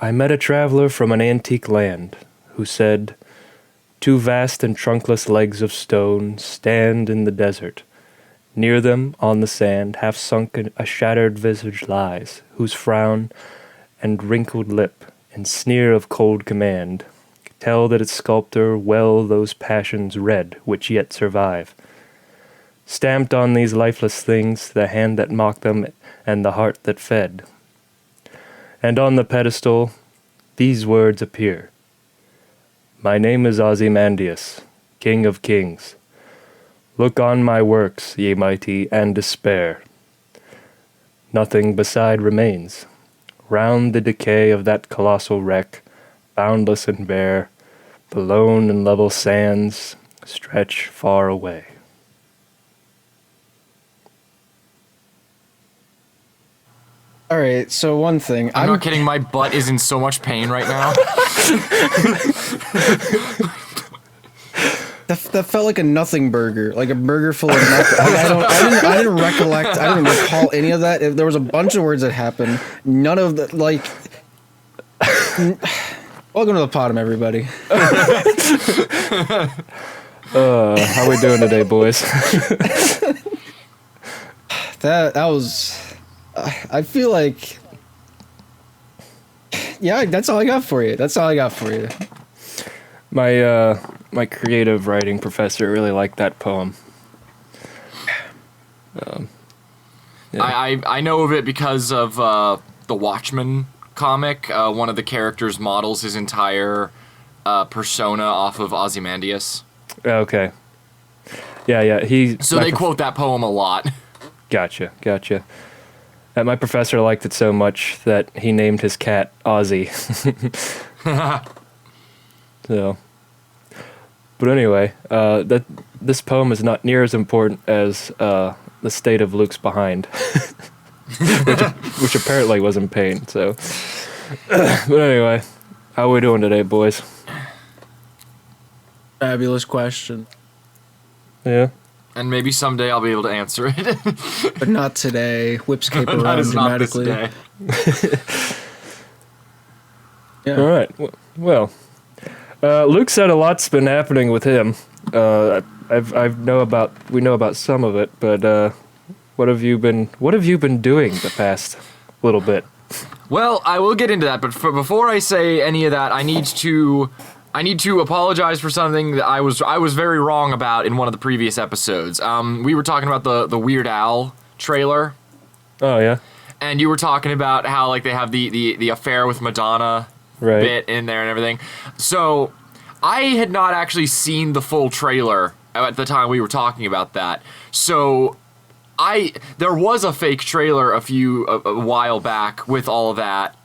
I met a traveler from an antique land who said, "Two vast and trunkless legs of stone stand in the desert. Near them, on the sand, half sunk a shattered visage lies, whose frown and wrinkled lip and sneer of cold command tell that its sculptor well those passions read which yet survive. Stamped on these lifeless things the hand that mocked them and the heart that fed. And on the pedestal these words appear. My name is Ozymandias, King of Kings. Look on my works, ye mighty, and despair. Nothing beside remains. Round the decay of that colossal wreck, boundless and bare, the lone and level sands stretch far away." All right, so one thing. I'm not kidding, my butt is in so much pain right now. That felt like a nothing burger, like a burger full of nothing. I didn't recollect. I didn't recall any of that. There was a bunch of words that happened. None of the like. Welcome to the PoDumb, everybody. How we doing today, boys? That was. I feel like. Yeah, that's all I got for you. My creative writing professor really liked that poem. Yeah. I know of it because of the Watchmen comic. One of the characters models his entire persona off of Ozymandias. Okay. Yeah. So they quote that poem a lot. Gotcha. My professor liked it so much that he named his cat Ozzy. So, but anyway, this poem is not near as important as the state of Luke's behind, which apparently was in pain. So, but anyway, how we doing today, boys? Fabulous question. Yeah. And maybe someday I'll be able to answer it. But not today. Whips cape around dramatically. Not this day. Yeah. All right. Well, Luke said a lot's been happening with him. We know about some of it, but what have you been doing the past little bit? Well, I will get into that, but before I say any of that, I need to apologize for something that I was very wrong about in one of the previous episodes. We were talking about the Weird Al trailer. Oh yeah. And you were talking about how like they have the affair with Madonna bit in there and everything. So I had not actually seen the full trailer at the time we were talking about that. So there was a fake trailer a while back with all of that.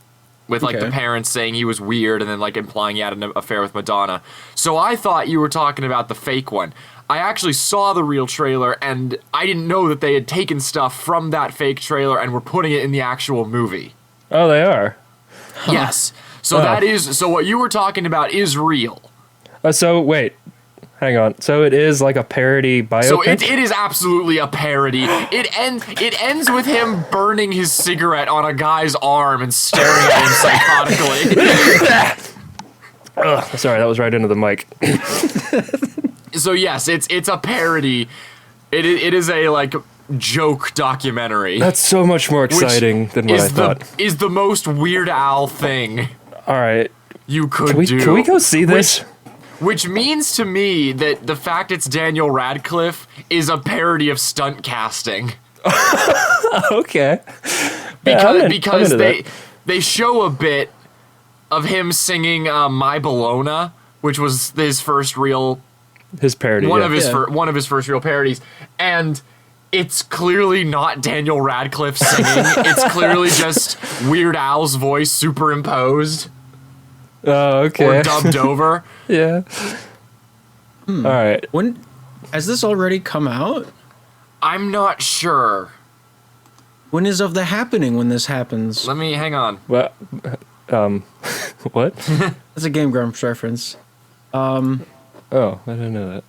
With, like, the parents saying he was weird and then, like, implying he had an affair with Madonna. So I thought you were talking about the fake one. I actually saw the real trailer, and I didn't know that they had taken stuff from that fake trailer and were putting it in the actual movie. Oh, they are? Huh. Yes. So so what you were talking about is real. So, wait. Hang on. So it is like a parody biopic? So it is absolutely a parody. It ends with him burning his cigarette on a guy's arm and staring at him psychotically. Sorry, that was right into the mic. So yes, it's a parody. It is a like joke documentary. That's so much more exciting than what I thought. Is the most Weird Al thing. All right. You could do. Can we go see this? Which means to me that the fact it's Daniel Radcliffe is a parody of stunt casting. Okay. Because they show a bit of him singing My Bologna, which was his first real parody. One of his first real parodies. And it's clearly not Daniel Radcliffe singing. It's clearly just Weird Al's voice superimposed. Oh, okay. Or dubbed over. Yeah. All right. When has this already come out? I'm not sure. When is of the happening when this happens? Let me hang on. Well, what? That's a Game Grumps reference. Oh, I didn't know that.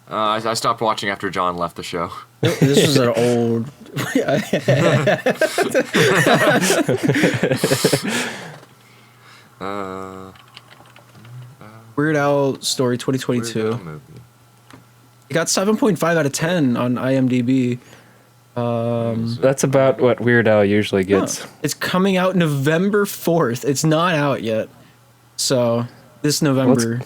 I stopped watching after John left the show. This was an old. Weird Al Story 2022. Weird Al movie. It got 7.5 out of 10 on IMDb. That's about what Weird Al usually gets. It's coming out November 4th. It's not out yet. So, this November.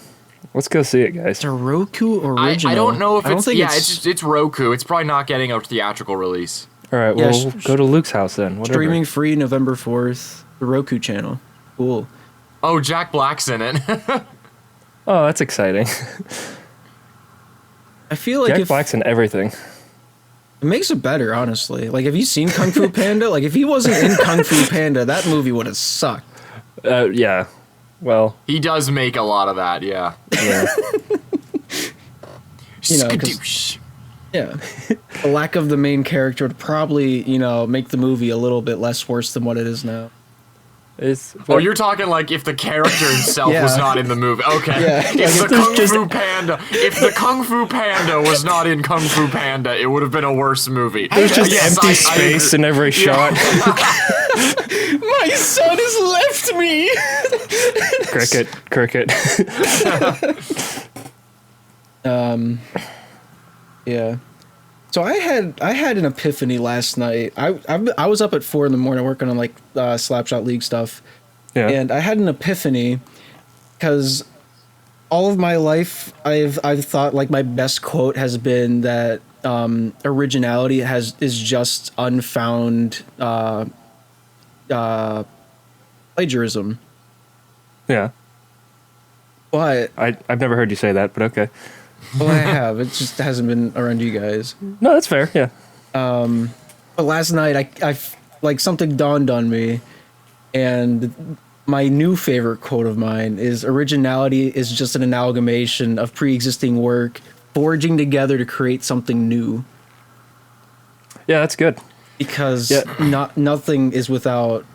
Let's go see it, guys. It's a Roku original. I don't know if it's... think Yeah, it's Roku. It's probably not getting a theatrical release. All right, Yeah, well, go to Luke's house then. Whatever. streaming free November 4th. The Roku channel. Cool. Oh, Jack Black's in it. Oh, that's exciting. I feel like Jack Black's in everything. it makes it better, honestly. Like, have you seen Kung Fu Panda? Like, if he wasn't in Kung Fu Panda, that movie would have sucked. Yeah. Well, He does make a lot of that, yeah. yeah. You know, 'cause- Skadoosh. Yeah. The lack of the main character would probably, make the movie a little bit less worse than what it is now. Oh, you're talking like if the character himself Yeah. was not in the movie. Okay. Yeah. If Like, the if Kung there's Fu Panda, if the Kung Fu Panda was not in Kung Fu Panda, it would have been a worse movie. There's just Yes, empty I space agree. in every shot. My son has left me! Cricket. Yeah. So I had an epiphany last night. I was up at 4 a.m. working on like Slapshot League stuff, Yeah. and I had an epiphany because all of my life I've thought like my best quote has been that originality is just unfound plagiarism. Yeah. But I've never heard you say that, but okay. well, I have. It just hasn't been around you guys. No, that's fair. Yeah. But last night, I like something dawned on me, and my new favorite quote of mine is: "Originality is just an amalgamation of pre-existing work, forging together to create something new." Yeah, that's good. Because Yeah. nothing is without,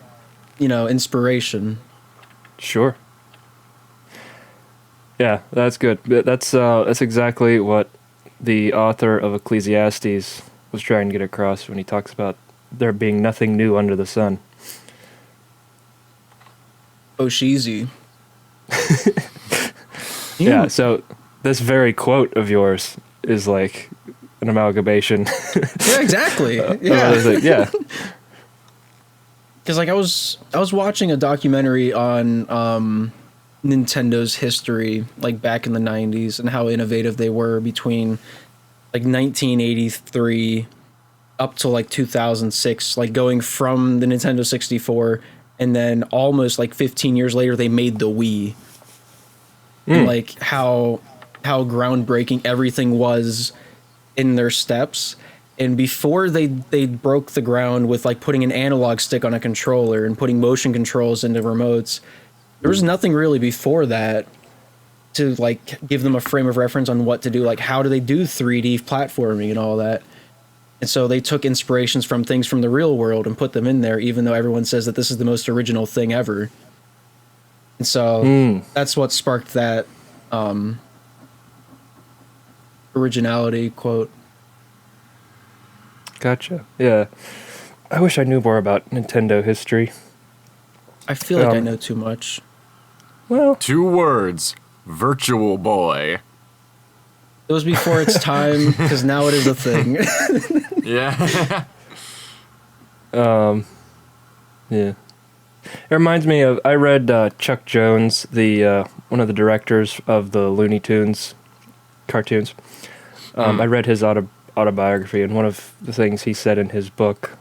inspiration. Sure. Yeah, that's good. That's exactly what the author of Ecclesiastes was trying to get across when he talks about there being nothing new under the sun. Oshizi. Yeah, so this very quote of yours is like an amalgamation. Yeah, exactly. Yeah. Yeah. Yeah. Because like I was watching a documentary on Nintendo's history, like back in the 90s, and how innovative they were between like 1983 up to like 2006, like going from the Nintendo 64, and then almost like 15 years later they made the Wii. And like how groundbreaking everything was in their steps. And before they broke the ground with like putting an analog stick on a controller and putting motion controls into remotes, there was nothing really before that to like give them a frame of reference on what to do. Like, how do they do 3D platforming and all that? And so they took inspirations from things from the real world and put them in there, even though everyone says that this is the most original thing ever. And so that's what sparked that originality quote. Gotcha. Yeah. I wish I knew more about Nintendo history. I feel like I know too much. Well, 2 words. Virtual Boy. It was before its time, because now it is a thing. Yeah. yeah. It reminds me of, I read Chuck Jones, the one of the directors of the Looney Tunes cartoons. I read his autobiography, and one of the things he said in his book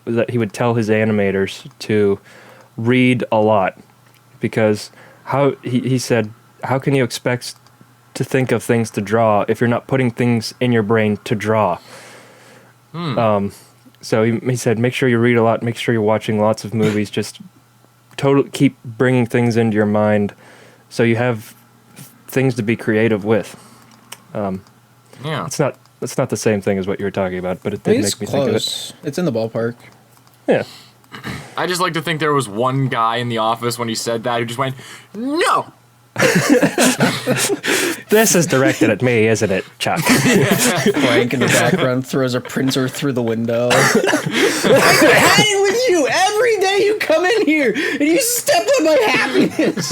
was that he would tell his animators to read a lot, because he said, how can you expect to think of things to draw if you're not putting things in your brain to draw? So he said, make sure you read a lot, make sure you're watching lots of movies, just keep bringing things into your mind so you have things to be creative with. Yeah. It's not the same thing as what you were talking about, but it did make me think of it. It's in the ballpark. Yeah. I just like to think there was one guy in the office when he said that who just went, no! This is directed at me, isn't it, Chuck? Frank in the background throws a printer through the window. I've been hanging with you every day. You come in here and you step on my happiness.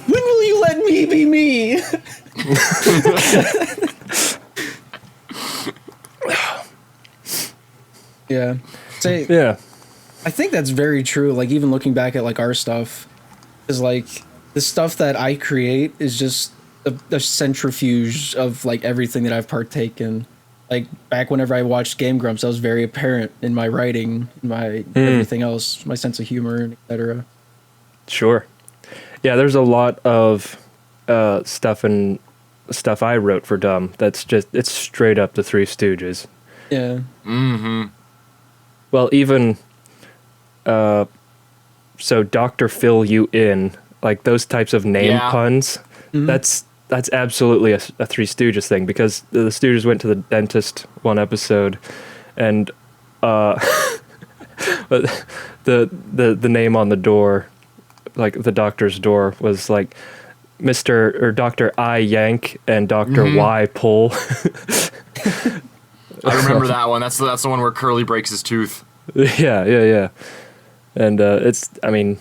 When will you let me be me? Yeah. Yeah. I think that's very true. Like, even looking back at like our stuff, is like the stuff that I create is just a centrifuge of like everything that I've partaken. Like back whenever I watched Game Grumps, that was very apparent in my writing, in my everything else, my sense of humor, and etc. Sure. Yeah, there's a lot of stuff I wrote for Dumb that's just, it's straight up the Three Stooges. Yeah. Mm-hmm. Well, even so Dr. Fill You In, like those types of name puns, that's absolutely a Three Stooges thing, because the Stooges went to the dentist one episode, and but the name on the door, like the doctor's door, was like Mr. or Dr. I Yank and Dr. Y Pull. I remember that one. That's the one where Curly breaks his tooth. Yeah. And it's, I mean,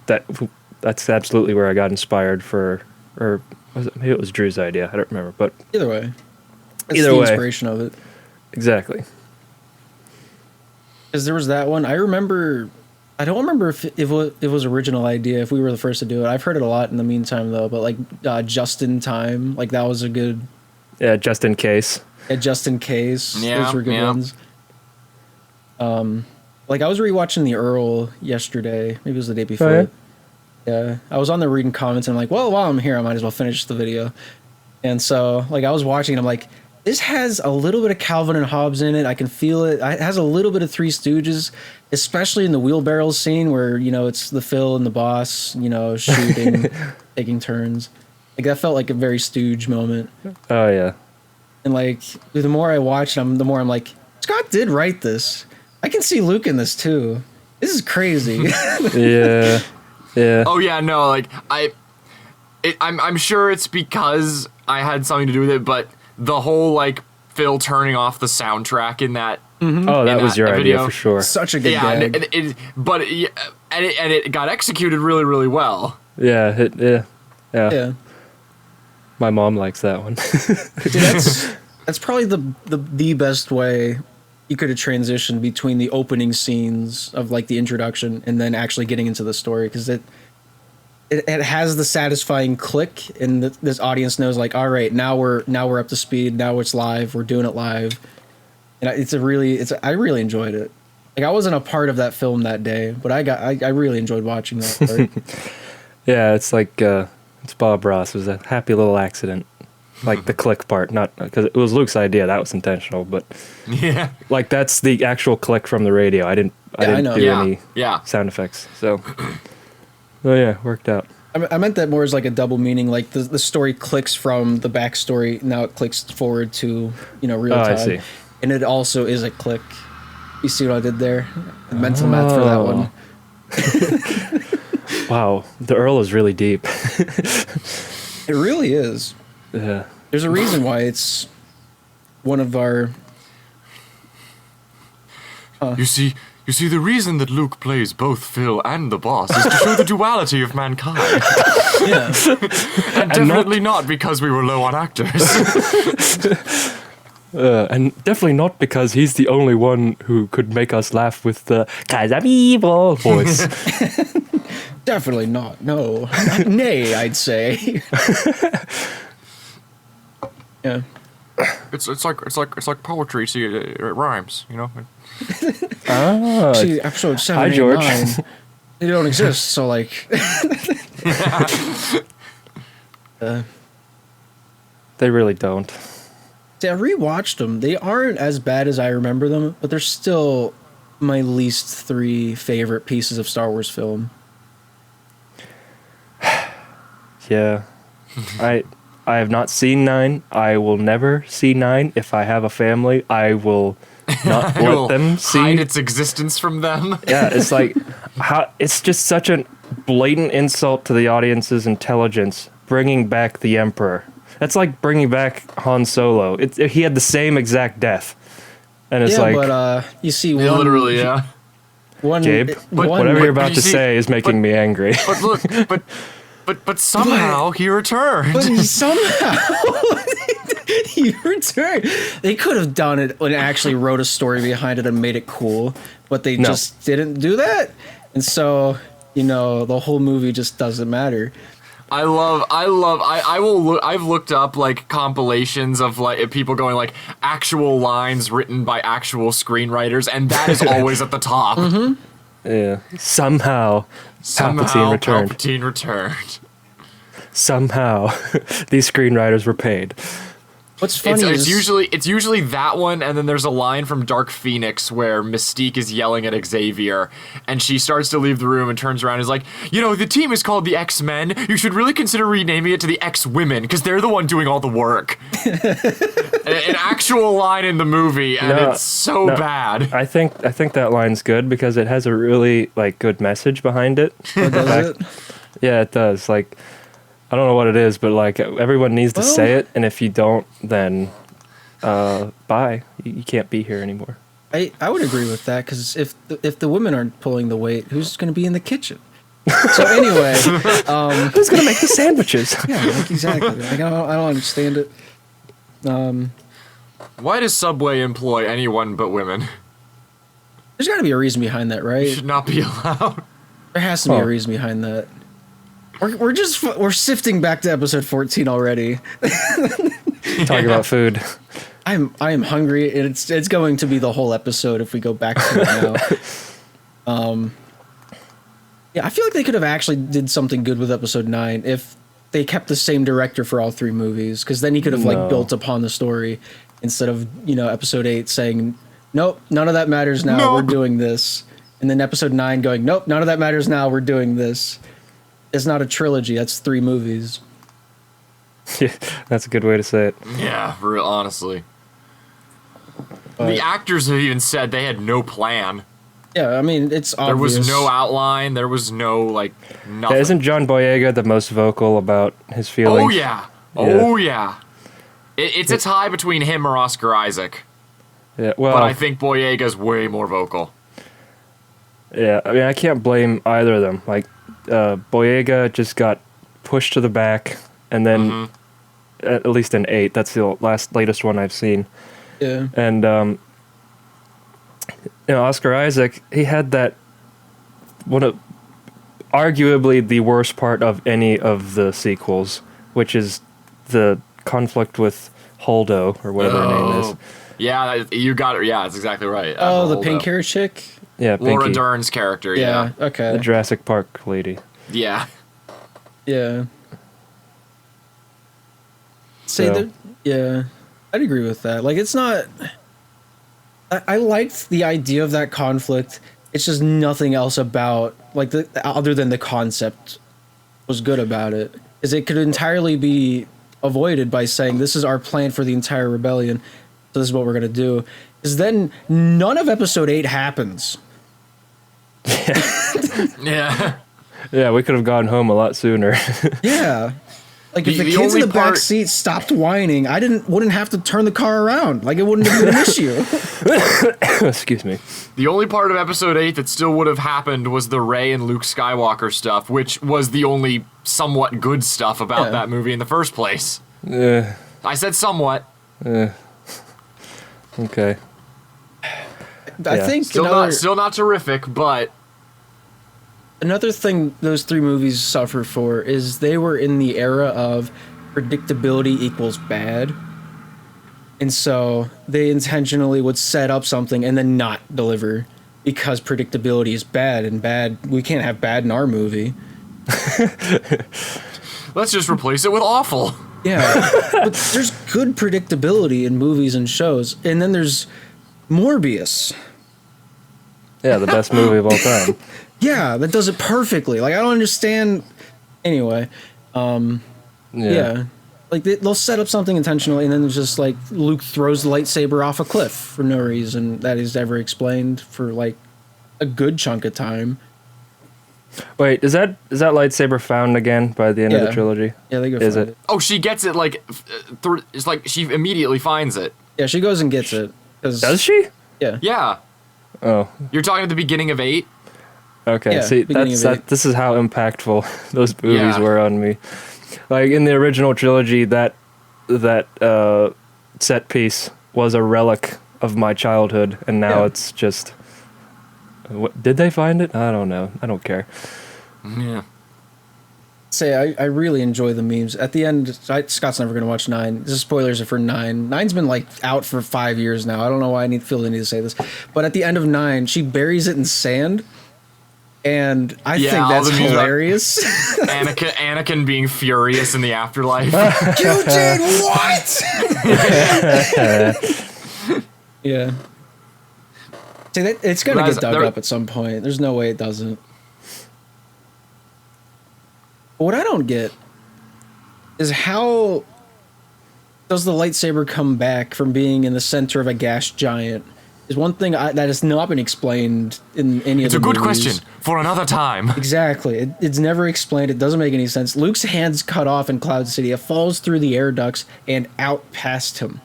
that's absolutely where I got inspired for, or maybe it was Drew's idea. I don't remember, but Either way. That's Either the way. inspiration of it. Exactly. Because there was that one. I don't remember if it was original idea, if we were the first to do it. I've heard it a lot in the meantime, though. But like Just in Time, like that was a good. Yeah, just in case. Yeah, Just in Case. Yeah, Those were good ones. Like I was rewatching The Earl yesterday. Maybe it was the day before. Oh, Yeah, I was on there reading comments and I'm like, well, while I'm here, I might as well finish the video. And so, like, I was watching and I'm like, this has a little bit of Calvin and Hobbes in it. I can feel it. It has a little bit of Three Stooges, especially in the wheelbarrows scene where, you know, it's the Phil and the boss, you know, shooting, taking turns. Like, that felt like a very Stooge moment. Oh, yeah. And, like, the more I watch, the more I'm like, Scott did write this. I can see Luke in this, too. This is crazy. Yeah. Yeah. Oh yeah, no, like I'm sure it's because I had something to do with it, but the whole like Phil turning off the soundtrack in that. Oh, that was your idea video. for sure. Such a good Yeah, gag. and it got executed really, really well. Yeah. Yeah. Yeah. My mom likes that one. Dude, that's probably the best way you could have transitioned between the opening scenes of like the introduction and then actually getting into the story, because it has the satisfying click and this audience knows like, all right, now we're up to speed, now it's live, we're doing it live. And I really enjoyed it. Like, I wasn't a part of that film that day, but I really enjoyed watching that part. Yeah, it's like it's Bob Ross. It was a happy little accident. Like the click part, not because it was Luke's idea. That was intentional, but Yeah. like that's the actual click from the radio. I didn't do any sound effects. So, oh yeah, worked out. I meant that more as like a double meaning. Like the story clicks from the backstory. Now it clicks forward to, you know, real time. I see. And it also is a click. You see what I did there? The mental math for that one. Wow, the Earl is really deep. It really is. Yeah. There's a reason why it's one of our. You see, the reason that Luke plays both Phil and the boss is to show the duality of mankind. Yeah. And definitely not because we were low on actors. And definitely not because he's the only one who could make us laugh with the "'Cause I'm evil" voice. Definitely not. No. Nay, I'd say. Yeah. It's like poetry. See, it rhymes, you know. Ah, See, episode 7, hi, 8, George. 9, they don't exist, so like. they really don't. See, I rewatched them. They aren't as bad as I remember them, but they're still my least 3 favorite pieces of Star Wars film. Yeah, I have not seen 9. I will never see 9. If I have a family, I will not let them see. Hide its existence from them. Yeah, it's like it's just such a blatant insult to the audience's intelligence, bringing back the Emperor. That's like bringing back Han Solo. He had the same exact death, and it's like, but you see, Yeah, literally, yeah. Gabe, whatever you're about to say is making me angry. But look, but somehow he returned. But somehow he returned. They could have done it and actually wrote a story behind it and made it cool, but they just didn't do that. And so, the whole movie just doesn't matter. I've looked up like compilations of like people going like actual lines written by actual screenwriters, and that is always at the top. Mm-hmm. Yeah. Somehow Palpatine returned. Somehow these screenwriters were paid. What's funny it's usually that one, and then there's a line from Dark Phoenix where Mystique is yelling at Xavier, and she starts to leave the room and turns around and is like, the team is called the X-Men. You should really consider renaming it to the X-Women, because they're the one doing all the work. An actual line in the movie, and it's so bad. I think that line's good because it has a really good message behind it. Does it? Yeah, it does. I don't know what it is, but everyone needs to say it, and if you don't, then bye. You can't be here anymore. I would agree with that, because if the women aren't pulling the weight, who's going to be in the kitchen? So anyway, who's going to make the sandwiches? Yeah, exactly. I don't understand it. Why does Subway employ anyone but women? There's got to be a reason behind that, right? It should not be allowed. There has to be a reason behind that. We're sifting back to episode 14 already. Talking about food. I am hungry, and it's going to be the whole episode if we go back to it now. Yeah, I feel like they could have actually did something good with episode 9 if they kept the same director for all 3 movies, because then he could have built upon the story instead of episode 8 saying, nope, none of that matters now, we're doing this, and then episode 9 going, nope, none of that matters now, we're doing this. It's not a trilogy, that's 3 movies. Yeah, that's a good way to say it. Yeah, honestly. The actors have even said they had no plan. Yeah, I mean, it's obvious. There was no outline, there was no, nothing. Yeah, isn't John Boyega the most vocal about his feelings? Oh, yeah. It's a tie between him or Oscar Isaac. Yeah, well, but I think Boyega's way more vocal. Yeah, I mean, I can't blame either of them. Boyega just got pushed to the back, and then at least in 8, that's the latest one I've seen. Yeah. And Oscar Isaac, he had that one of arguably the worst part of any of the sequels, which is the conflict with Holdo or whatever her name is. Yeah, you got it. Yeah, that's exactly right. The pink hair chick. Yeah, Laura Pinky. Dern's character. Yeah. Okay. The Jurassic Park lady. Yeah. Yeah. Yeah, I'd agree with that. It's not. I liked the idea of that conflict. It's just nothing else about other than the concept was good about it. Is it could entirely be avoided by saying this is our plan for the entire rebellion. So this is what we're gonna do. Is then none of episode 8 happens. Yeah. Yeah, we could have gone home a lot sooner. Yeah. If the kids in the back seat stopped whining, I wouldn't have to turn the car around. It wouldn't have been an issue. Excuse me. The only part of episode 8 that still would have happened was the Rey and Luke Skywalker stuff, which was the only somewhat good stuff about that movie in the first place. I said somewhat. Okay. I think still not terrific, but another thing those 3 movies suffer for is they were in the era of predictability equals bad. And so they intentionally would set up something and then not deliver because predictability is bad, and we can't have bad in our movie. Let's just replace it with awful. Yeah. But there's good predictability in movies and shows. And then there's Morbius. Yeah, the best movie of all time. Yeah, that does it perfectly. I don't understand. Anyway, yeah. They'll set up something intentionally, and then it's just Luke throws the lightsaber off a cliff for no reason that is ever explained for a good chunk of time. Wait, is that lightsaber found again by the end of the trilogy? Yeah, they go Is find it? it. Oh, she gets it like it's like she immediately finds it. Yeah, she goes and gets it. Does she? Yeah. Yeah. Oh, You're talking at the beginning of 8? okay. Yeah, See, beginning of 8. This is how impactful those movies Yeah. were on me. Like in the original trilogy, that set piece was a relic of my childhood, and now it's just. What, did they find it? I don't know. I don't care. Yeah. I really enjoy the memes. At the end, Scott's never going to watch 9. This is spoilers for 9. 9's been like out for 5 years now. I don't know why feel the need to say this. But at the end of 9, she buries it in sand. And I think that's hilarious. Anakin being furious in the afterlife. You did what? Yeah. See, it's going to get dug up at some point. There's no way it doesn't. But what I don't get is how does the lightsaber come back from being in the center of a gas giant? Is one thing that has not been explained in any of the movies. It's a good question for another time. Exactly. It's never explained. It doesn't make any sense. Luke's hand's cut off in Cloud City. It falls through the air ducts and out past him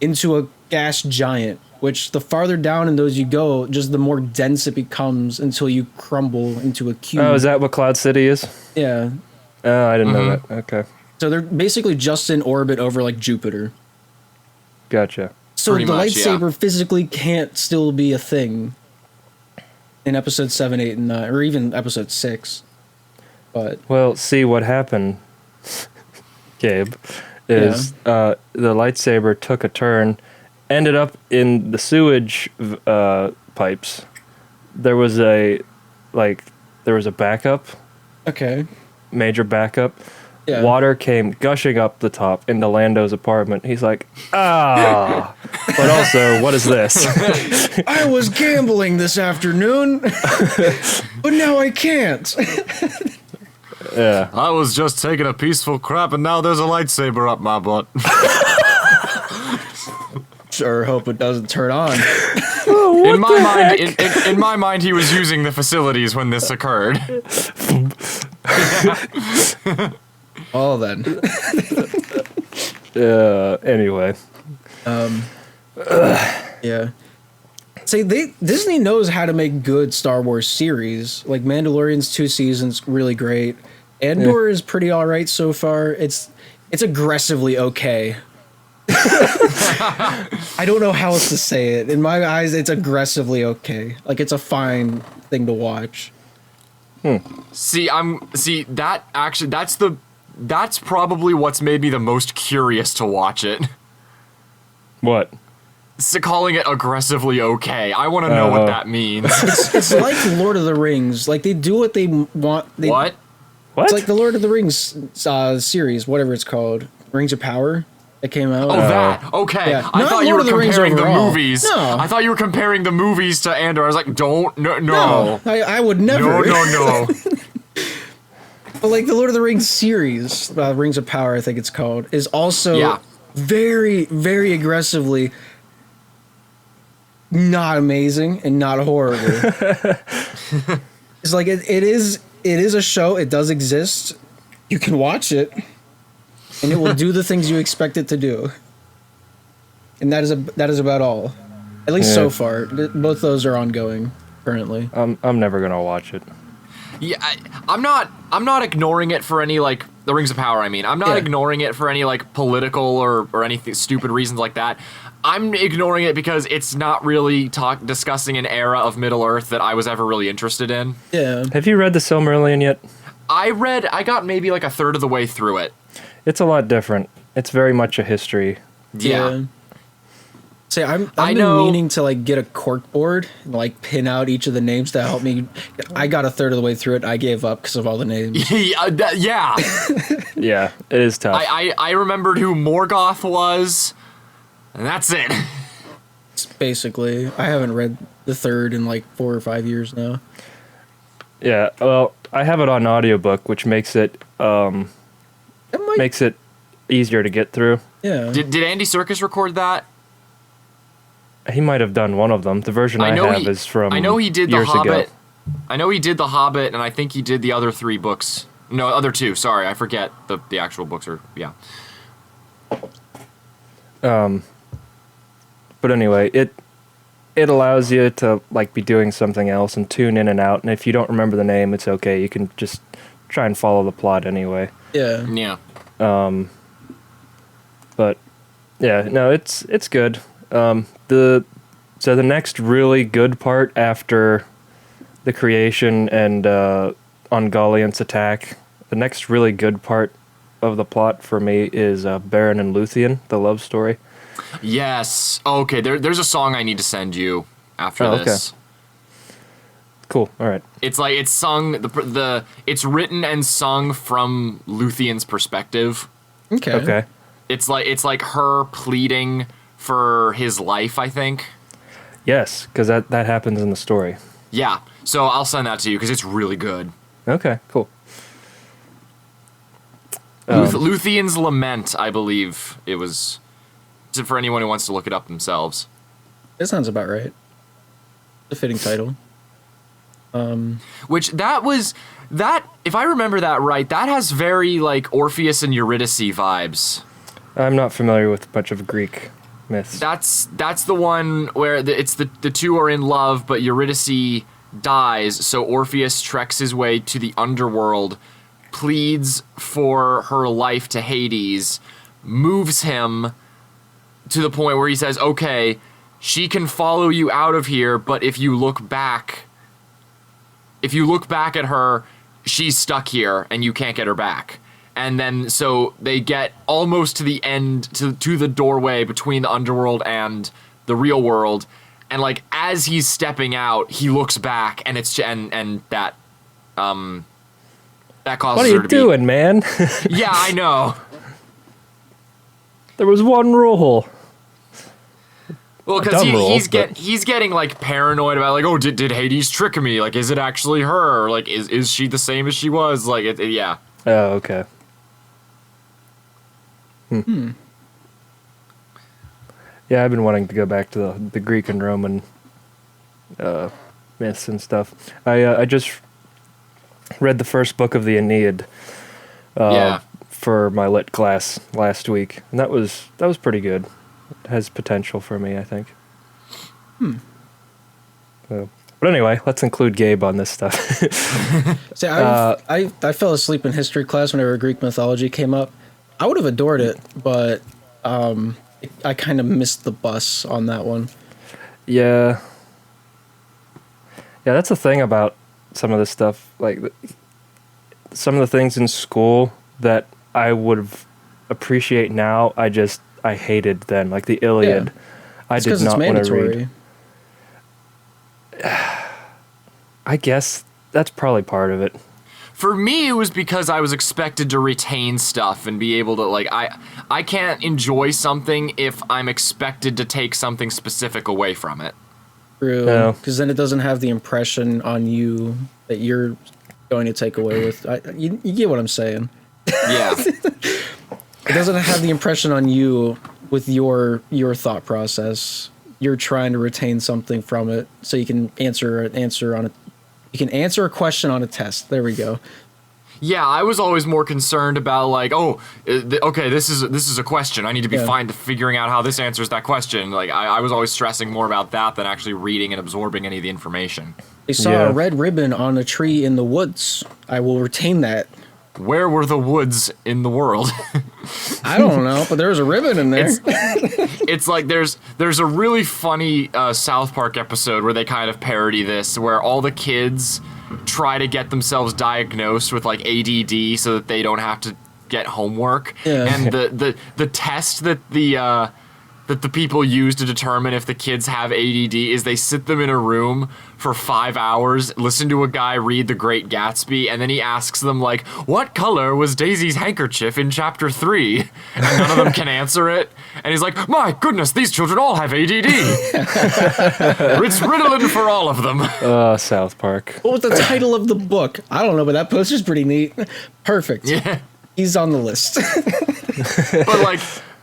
into a gas giant, which the farther down in those you go, just the more dense it becomes until you crumble into a cube. Oh, is that what Cloud City is? Yeah. Oh, I didn't know that. Okay. So they're basically just in orbit over like Jupiter. Gotcha. So the lightsaber physically can't still be a thing in episode 7, 8, and 9, or even episode 6. But well, see what happened, Gabe, is the lightsaber took a turn, ended up in the sewage pipes. There was a backup. Okay. Major backup. Yeah. Water came gushing up the top into Lando's apartment. He's like, but also, what is this? I was gambling this afternoon, but now I can't. Yeah. I was just taking a peaceful crap, and now there's a lightsaber up my butt. Sure hope it doesn't turn on. In my mind, he was using the facilities when this occurred. Well then. Anyway. Yeah. See, Disney knows how to make good Star Wars series. Like Mandalorian's 2 seasons, really great. Andor is pretty alright so far. It's aggressively okay. I don't know how else to say it. In my eyes, it's aggressively okay. Like it's a fine thing to watch. That's probably what's made me the most curious to watch it. What? So calling it aggressively okay. I want to know what that means. It's like Lord of the Rings. Like they do what they want. What? It's like the Lord of the Rings series, whatever it's called, Rings of Power. That came out. Oh, that. Okay. Yeah. I thought you were comparing the movies. No. I thought you were comparing the movies to Andor. I was like, no. I would never. No. But like the Lord of the Rings series, Rings of Power, I think it's called, is also very, very aggressively not amazing and not horrible. It's like it is a show. It does exist. You can watch it, and it will do the things you expect it to do. And that is about all. At least so far. Both those are ongoing currently. I'm never gonna watch it. Yeah, I'm not ignoring it for any like the Rings of Power. I mean, I'm not ignoring it for any like political or anything stupid reasons like that. I'm ignoring it because it's not really discussing an era of Middle Earth that I was ever really interested in. Yeah. Have you read the Silmarillion yet? I got maybe like a third of the way through it. It's a lot different. It's very much a history. Yeah. See, I've been meaning to like get a cork board and like pin out each of the names to help me. I got a third of the way through it. I gave up because of all the names. Yeah. Yeah, it is tough. I remembered who Morgoth was, and that's it. Basically, I haven't read the third in like 4 or 5 years now. Yeah, well, I have it on audiobook, which makes it easier to get through. Yeah. Did Andy Serkis record that? He might have done one of them. The version I have is from I know he did years The Hobbit. ago. I know he did The Hobbit, and I think he did the other 3 books. No, other 2. Sorry, I forget the actual books are. Yeah. But anyway, it allows you to like be doing something else and tune in and out. And if you don't remember the name, it's okay. You can just try and follow the plot anyway. Yeah. Yeah. But yeah, no, it's good. The next really good part after the creation and Ungoliant's attack, the next really good part of the plot for me is Baron and Luthien, the love story. Yes. Okay. There's a song I need to send you after this. Okay. Cool. All right. It's like it's sung it's written and sung from Luthien's perspective. Okay. It's like her pleading for his life, I think. Yes, because that happens in the story. Yeah. So I'll send that to you because it's really good. Okay. Cool. Luthien's Lament, I believe it was. For anyone who wants to look it up themselves. That sounds about right. The fitting title. Which if I remember that right, that has very like Orpheus and Eurydice vibes. I'm not familiar with much of Greek myths. That's the one where the two are in love, but Eurydice dies, so Orpheus treks his way to the underworld, pleads for her life to Hades, moves him to the point where he says, okay, she can follow you out of here, but if you look back at her, she's stuck here and you can't get her back. And then so they get almost to the end, to the doorway between the underworld and the real world, and like as he's stepping out, he looks back and it's and that causes what are you doing, man? Yeah, I know. There was one rule. Well, because he's getting like paranoid about like, oh, did Hades trick me? Like, is it actually her? Like, is she the same as she was? Like, yeah. Oh, okay. Yeah, I've been wanting to go back to the Greek and Roman myths and stuff. I just read the first book of the Aeneid for my lit class last week, and that was pretty good. It has potential for me, I think. So, but anyway, let's include Gabe on this stuff. See, I fell asleep in history class whenever Greek mythology came up. I would have adored it, but I kind of missed the bus on that one. Yeah, that's the thing about some of this stuff. Like, some of the things in school that I would appreciate now, I hated then. Like the Iliad, I did not want to read. I guess that's probably part of it. For me, it was because I was expected to retain stuff and be able to, like, I can't enjoy something if I'm expected to take something specific away from it. True. Because then it doesn't have the impression on you that you're going to take away with. You get what I'm saying. Yeah. It doesn't have the impression on you with your thought process. You're trying to retain something from it so you can answer a question on a test. There we go. Yeah, I was always more concerned about like, okay, this is a question. I need to be figuring out how this answers that question. Like I was always stressing more about that than actually reading and absorbing any of the information. They saw a red ribbon on a tree in the woods. I will retain that. Where were the woods in the world? I don't know, but there was a ribbon in there. It's like there's a really funny South Park episode where they kind of parody this, where all the kids try to get themselves diagnosed with like ADD so that they don't have to get homework. Yeah. And the test that the people use to determine if the kids have ADD is they sit them in a room for 5 hours, listen to a guy read The Great Gatsby, and then he asks them, like, what color was Daisy's handkerchief in chapter 3? And none of them can answer it. And he's like, my goodness, these children all have ADD. It's Ritalin for all of them. South Park. What was the title of the book? I don't know, but that poster's pretty neat. Perfect. Yeah. He's on the list.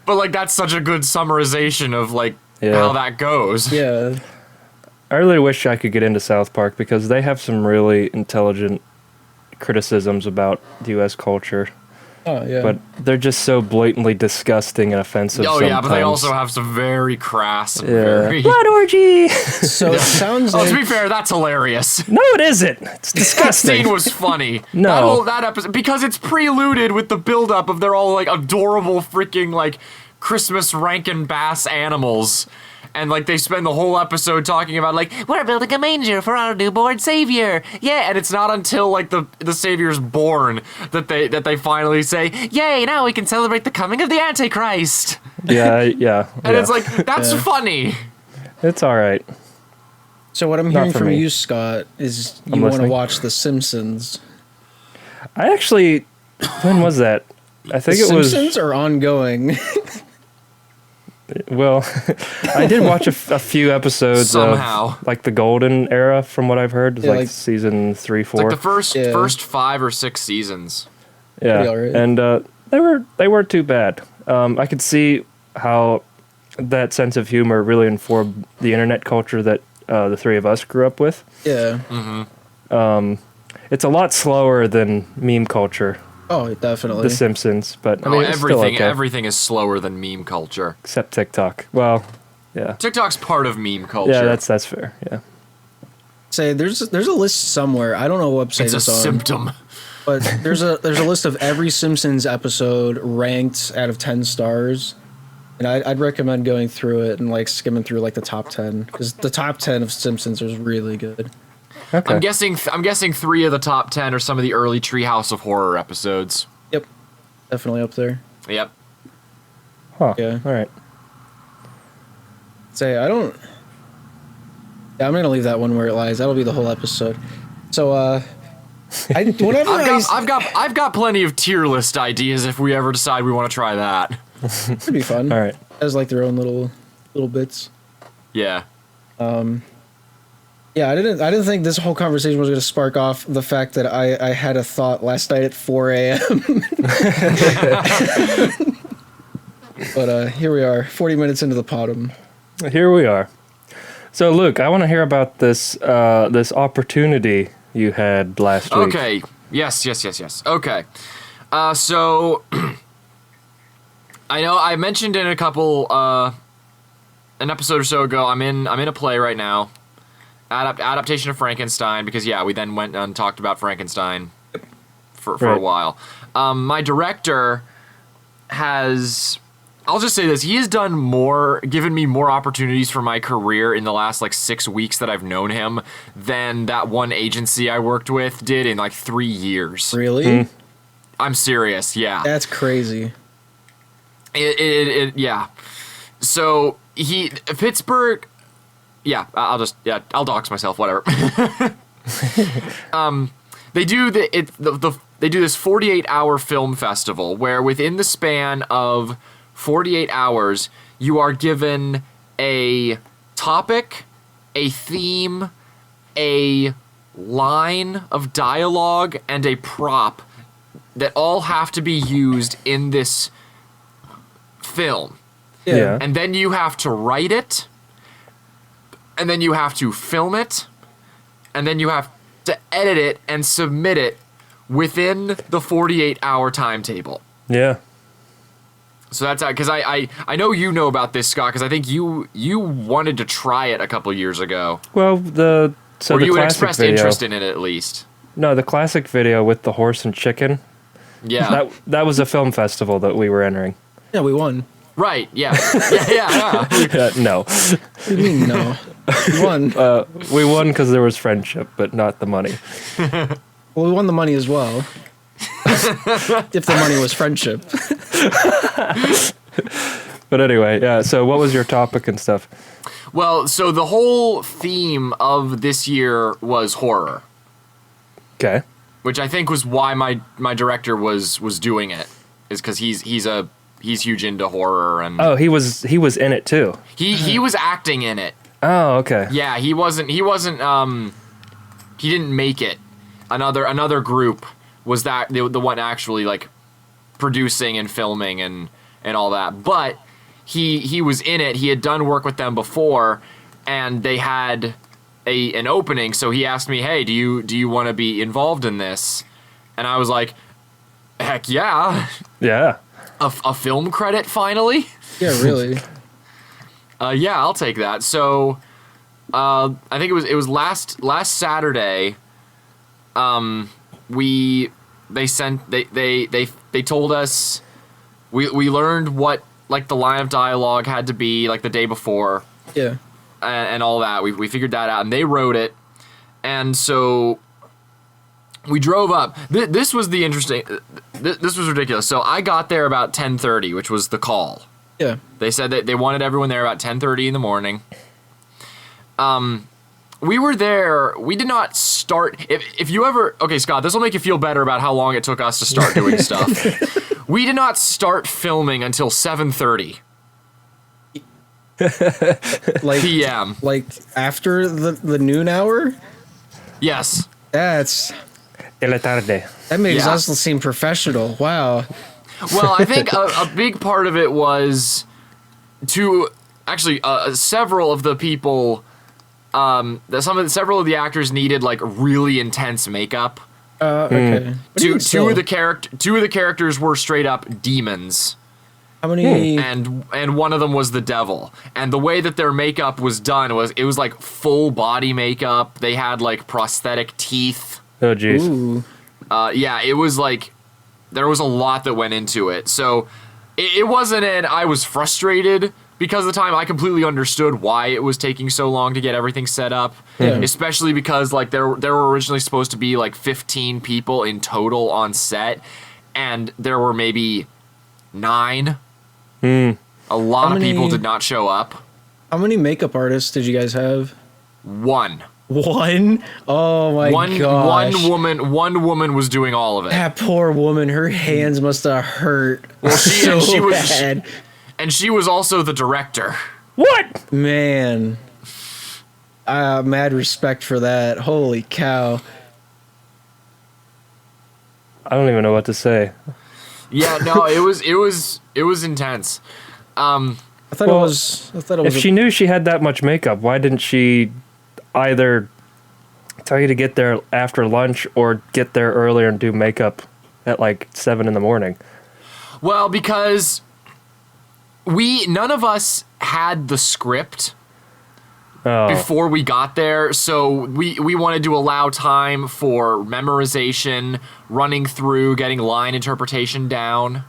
But that's such a good summarization of like how that goes. Yeah. I really wish I could get into South Park because they have some really intelligent criticisms about the U.S. culture. Oh yeah. But they're just so blatantly disgusting and offensive. Oh sometimes. yeah, but they also have some very crass and Yeah. very. Blood orgy. So it sounds Oh, like to be fair, that's hilarious. No, it isn't. It's That disgusting. scene was funny. No. that episode, because it's preluded with the buildup of their all like adorable freaking like Christmas Rankin Bass animals. And like they spend the whole episode talking about like we're building a manger for our newborn savior, yeah. And it's not until like the savior's born that they finally say, yay! Now we can celebrate the coming of the Antichrist. Yeah. And it's like that's funny. It's all right. So what I'm hearing for from me. you, Scott, is you I'm want to listening. watch The Simpsons. I actually, when was that? I think The it was. Simpsons are ongoing. Well, I did watch a few episodes Somehow. of like the golden era, from what I've heard. It's Yeah, like like- season 3, It's 4. like the first Yeah. first 5 or 6 seasons. Yeah, Pretty alright. and they weren't too bad. I could see how that sense of humor really informed the internet culture that the three of us grew up with. Yeah. It's a lot slower than meme culture, Oh, definitely. The Simpsons, but I mean, it's still everything okay, everything is slower than meme culture. except TikTok. Well, yeah, TikTok's part of meme culture. yeah, that's fair. Yeah, Say there's a list somewhere. I don't know what website it's a it's on, symptom. but there's a list of every Simpsons episode ranked out of 10 stars. And I'd recommend going through it and like skimming through like the top 10 because the top 10 of Simpsons is really good. okay. I'm guessing 3 of the top 10 are some of the early Treehouse of Horror episodes. Yep, definitely up there. Yep. Huh. Yeah. All right. Say I don't. Yeah, I'm gonna leave that one where it lies. That'll be the whole episode. So whenever I've got plenty of tier list ideas if we ever decide we want to try that. it'd be fun. All right. As like their own little bits. Yeah. Yeah, I didn't think this whole conversation was going to spark off the fact that I had a thought last night at 4 a.m. But here we are, 40 minutes into the PoDumb. Here we are. So, Luke, I want to hear about this this opportunity you had last week. Okay. Yes. Okay. So I know I mentioned in a couple an episode or so ago. I'm in a play right now. Adaptation of Frankenstein, because we then went and talked about Frankenstein for a Right. while. My director has, I'll just say this, he has given me more opportunities for my career in the last like 6 weeks that I've known him than that one agency I worked with did in like 3 years. Really? I'm serious, yeah. That's crazy. Yeah. So Pittsburgh. Yeah, I'll dox myself. Whatever. They do they do this 48-hour film festival where within the span of 48 hours you are given a topic, a theme, a line of dialogue, and a prop that all have to be used in this film. Yeah. And then you have to write it. And then you have to film it, and then you have to edit it and submit it within the 48-hour timetable. Yeah. So that's because I know you know about this, Scott, because I think you wanted to try it a couple years ago. Well, the You had classic expressed video. interest in it at least. No, the classic video with the horse and chicken. Yeah. That was a film festival that we were entering. Yeah, we won. Right. Yeah. Yeah. No, What do you mean, no? We won. we won because there was friendship, but not the money. Well, we won the money as well. If the money was friendship. But anyway, yeah. So, what was your topic and stuff? Well, so the whole theme of this year was horror, Okay. which I think was why my director was doing it, is because he's huge into horror, and Oh, he was in it too. he was acting in it. Oh, okay. Yeah, he didn't make it. Another group was the one actually like producing and filming and all that. But he was in it. He had done work with them before, and they had an opening, so he asked me, "Hey, do you want to be involved in this?" And I was like, "Heck yeah!" Yeah. A film credit finally. Yeah, really. Yeah, I'll take that. So, I think it was last Saturday. They told us we learned what like the line of dialogue had to be like the day before. Yeah. And all that. We figured that out, and they wrote it. And so we drove up. This was the interesting. This was ridiculous. So I got there about 10:30, which was the call. Yeah. They said that they wanted everyone there about 10:30 in the morning. We were there. We did not start. If you ever, okay, Scott, this will make you feel better about how long it took us to start doing stuff. We did not start filming until 7:30. Like PM. Like after the noon hour? Yes. That's De la tarde. that makes Yeah. us seem professional. Wow. Well, I think a big part of it was to actually several of the people, several of the actors needed like really intense makeup. Okay. But even Two of still, the characters were straight up demons. how many? And one of them was the devil. And the way that their makeup was done was it was like full body makeup. They had like prosthetic teeth. Oh, jeez. Ooh. Yeah, it was like there was a lot that went into it. So it wasn't I was frustrated because of the time. I completely understood why it was taking so long to get everything set up. Yeah. Especially because like there were originally supposed to be like 15 people in total on set, and there were maybe 9. A lot of people did not show up. How many makeup artists did you guys have? 1. One? Oh my gosh. One woman was doing all of it. That poor woman, her hands must have hurt. Well, so she was bad. and she was also the director. What? Man. Mad respect for that. Holy cow. I don't even know what to say. Yeah, no, it was intense. I thought Well, it was If she knew she had that much makeup, why didn't she either tell you to get there after lunch or get there earlier and do makeup at like 7 in the morning? Well, because none of us had the script before we got there, so we wanted to allow time for memorization, running through, getting line interpretation down.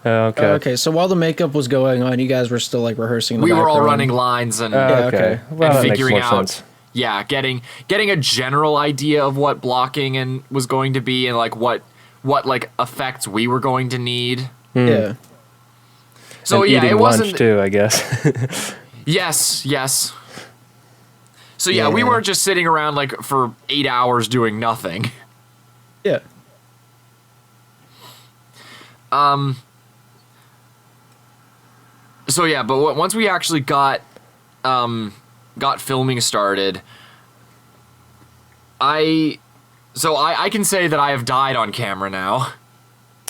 Okay. Okay, so while the makeup was going on, you guys were still like rehearsing in the We were all background. running lines and Yeah, okay. Well, and that makes figuring more out sense. yeah, getting a general idea of what blocking and was going to be and like what like effects we were going to need. Yeah. So And yeah, eating it wasn't lunch too, I guess. Yes. So yeah, we Yeah. weren't just sitting around like for 8 hours doing nothing. Yeah. So yeah, but once we actually got filming started, I can say that I have died on camera now.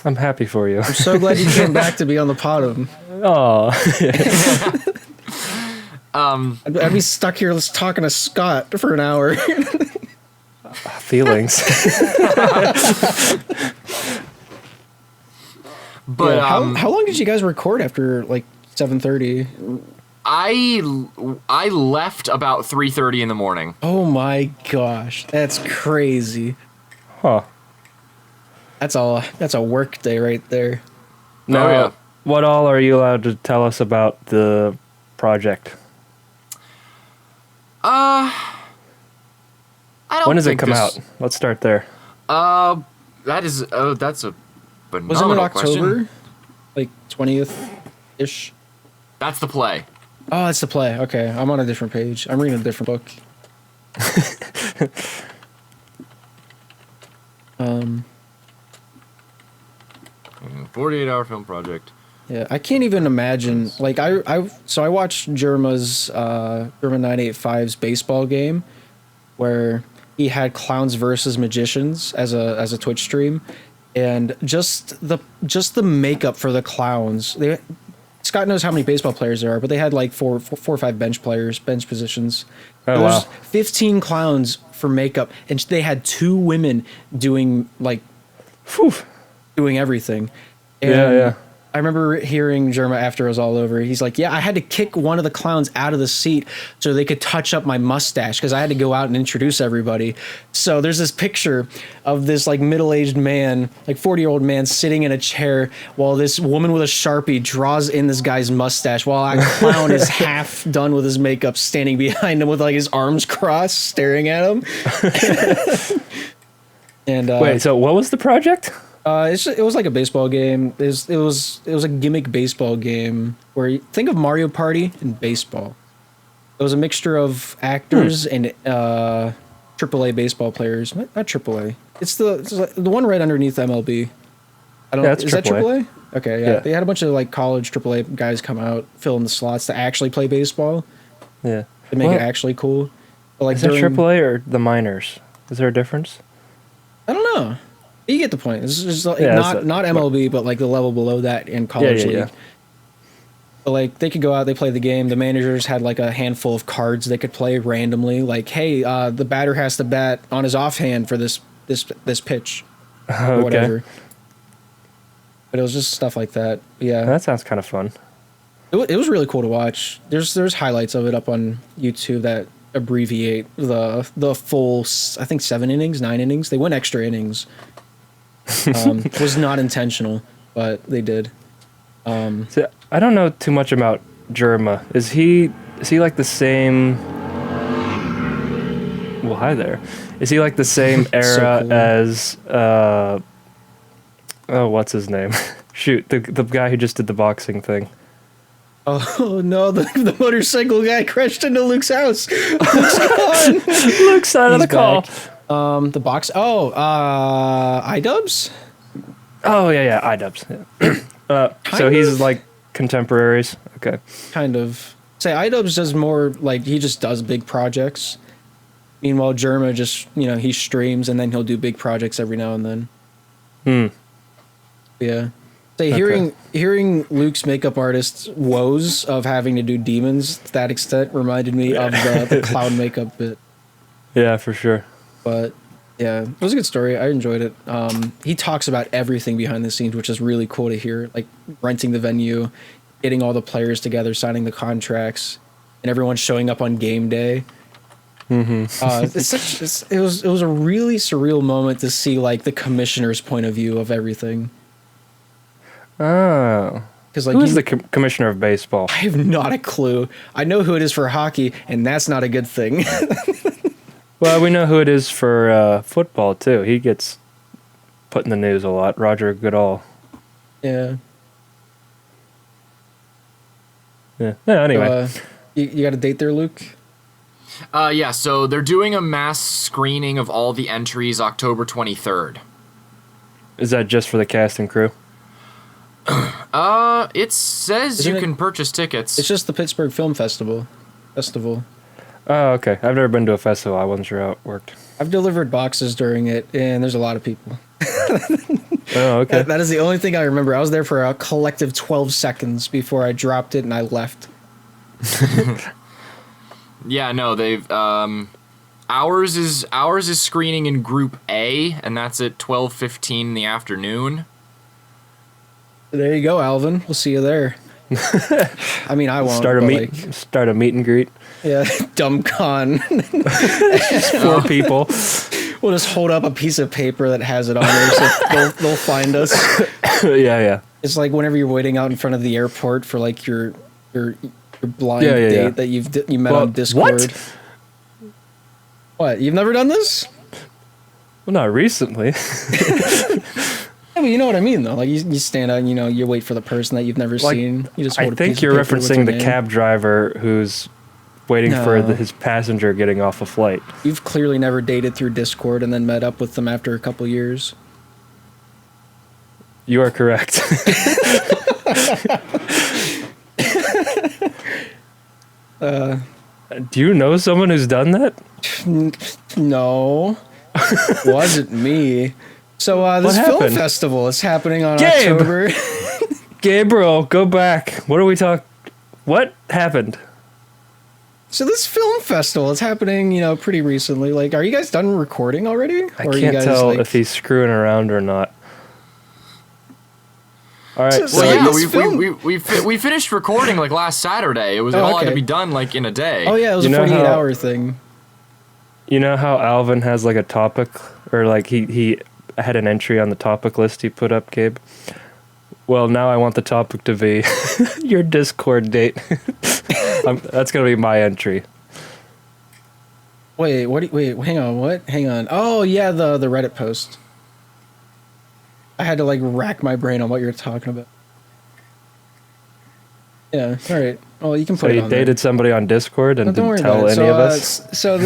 I'm happy for you. I'm so glad you came back to be on the PoDumb. Oh. I'd be stuck here talking to Scott for an hour. Feelings. But Yeah, how long did you guys record after like 7:30? I left about 3:30 in the morning. Oh my gosh, that's crazy. Huh. That's a work day right there. Now, yeah. what all are you allowed to tell us about the project? I don't When does it think come this- out? Let's start there. that's a phenomenal Was it in October? question. Like 20th ish? That's the play. Oh, that's the play. Okay, I'm on a different page. I'm reading a different book. 48-hour film project. Yeah, I can't even imagine. Like I watched Jerma's Jerma 985's baseball game, where he had clowns versus magicians as a Twitch stream, and just the makeup for the clowns. Scott knows how many baseball players there are, but they had like four or five bench positions, Oh, There's wow. 15 clowns for makeup, and they had 2 women doing Phew. doing everything. And Yeah. I remember hearing Jerma after it was all over. He's like, "Yeah, I had to kick one of the clowns out of the seat so they could touch up my mustache because I had to go out and introduce everybody." So there's this picture of this like middle-aged man, like 40-year-old man, sitting in a chair while this woman with a Sharpie draws in this guy's mustache while a clown is half done with his makeup, standing behind him with like his arms crossed, staring at him. And Wait, so what was the project? it was like a baseball game. It was a gimmick baseball game where you think of Mario Party and baseball. It was a mixture of actors and AAA baseball players. Not AAA. It's the one right underneath MLB. I don't. Yeah, it's is that AAA. AAA? Okay, yeah. They had a bunch of like college AAA guys come out, fill in the slots to actually play baseball. Yeah. To make it actually cool. But like is it AAA or the minors? Is there a difference? I don't know. You get the point. It's just like Yeah, not MLB, but like the level below that in college league. Yeah. But like they could go out, they play the game. The managers had like a handful of cards they could play randomly. Like, hey, the batter has to bat on his offhand for this pitch, or whatever. But it was just stuff like that. Yeah, That sounds kind of fun. it was really cool to watch. There's highlights of it up on YouTube that abbreviate the full, I think 9 innings. They went extra innings. Was not intentional, but they did. So, I don't know too much about Jerma. Is he like the same? Well, hi there. Is he like the same era cool. as what's his name? Shoot, the guy who just did the boxing thing. Oh no, the motorcycle guy crashed into Luke's house. Luke's gone. Luke's out of the call. Back. The box. Oh, iDubbbz? Oh yeah, iDubbbz. Yeah. So he's like contemporaries. Okay. Kind of. Say iDubbbz does more like he just does big projects. Meanwhile, Jerma just he streams and then he'll do big projects every now and then. Yeah. Say hearing Luke's makeup artist's woes of having to do demons to that extent reminded me of the clown makeup bit. Yeah, for sure. But yeah, it was a good story. I enjoyed it. He talks about everything behind the scenes, which is really cool to hear. Like renting the venue, getting all the players together, signing the contracts, and everyone showing up on game day. Mm-hmm. It was a really surreal moment to see like the commissioner's point of view of everything. Oh. Because like, who is the commissioner of baseball? I have not a clue. I know who it is for hockey, and that's not a good thing. Well, we know who it is for football too. He gets put in the news a lot. Roger Goodall. Yeah. Yeah. Anyway, you got a date there, Luke? Yeah. So they're doing a mass screening of all the entries October 23rd. is that just for the cast and crew? It says Isn't you it- can purchase tickets. It's just the Pittsburgh Film Festival. Oh, okay. I've never been to a festival. I wasn't sure how it worked. I've delivered boxes during it, and there's a lot of people. Oh, okay. That is the only thing I remember. I was there for a collective 12 seconds before I dropped it and I left. Yeah, no, they've ours is screening in Group A, and that's at 12:15 in the afternoon. There you go, Alvin. We'll see you there. I mean, I won't. Start a meet and greet. Yeah, dumb con. Just 4 people. We'll just hold up a piece of paper that has it on there, so they'll find us. Yeah. It's like whenever you're waiting out in front of the airport for like your blind date that you met on Discord. What? You've never done this? Well, not recently. Yeah, but you know what I mean, though. Like you stand out, and you wait for the person that you've never seen. You just hold I a think piece you're of paper with referencing your the name. cab driver who's waiting for No. his passenger getting off a flight. You've clearly never dated through Discord and then met up with them after a couple years. You are correct. Do you know someone who's done that? No, wasn't me. So this What film happened? festival is happening on Gabe! October. Gabriel, go back. What are we talking? What happened? So this film festival is happening, pretty recently. Like, are you guys done recording already? I can't tell if he's screwing around or not. All right. We finished recording like last Saturday. It all had to be done like in a day. Oh yeah, it was a 48-hour thing. You know how Alvin has like a topic, or like he had an entry on the topic list he put up, Gabe? Well, now I want the topic to be your Discord date. That's gonna be my entry. Wait, hang on, what? Hang on. Oh yeah, the Reddit post. I had to like rack my brain on what you're talking about. Yeah, all right. Well, you can put it on. So you dated somebody on Discord and didn't tell any of us? So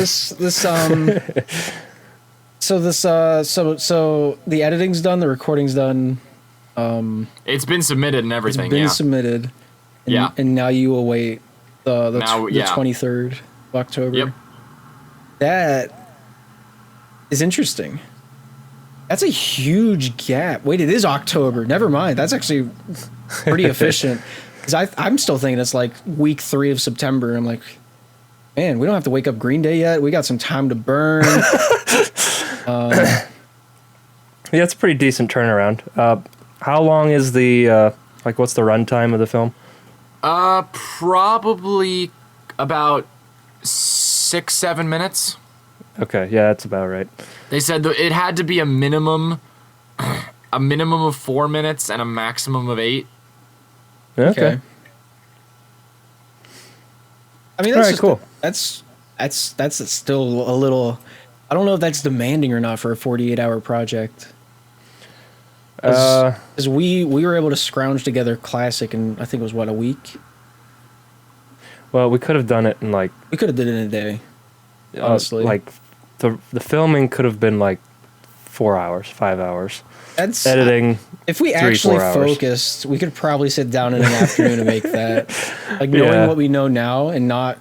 the editing's done, the recording's done. It's been submitted and everything. It's been submitted. And, and now you await the 23rd of October. Yep. That is interesting. That's a huge gap. Wait, it is October. Never mind. That's actually pretty efficient. Because I'm still thinking it's like week 3 of September. I'm like, man, we don't have to wake up Green Day yet. We got some time to burn. Yeah, it's a pretty decent turnaround. How long is the what's the runtime of the film? Probably about 6-7 minutes. Okay, yeah, that's about right. They said it had to be a minimum of 4 minutes and a maximum of 8. Okay. I mean, that's cool. That's still a little. I don't know if that's demanding or not for a 48-hour project. Because we were able to scrounge together Classic in, I think it was a week. Well, we could have done it in we could have did it in a day. Honestly, the filming could have been like 4 hours, 5 hours. That's editing. If we actually focused, we could probably sit down in an afternoon and make that. Like knowing what we know now and not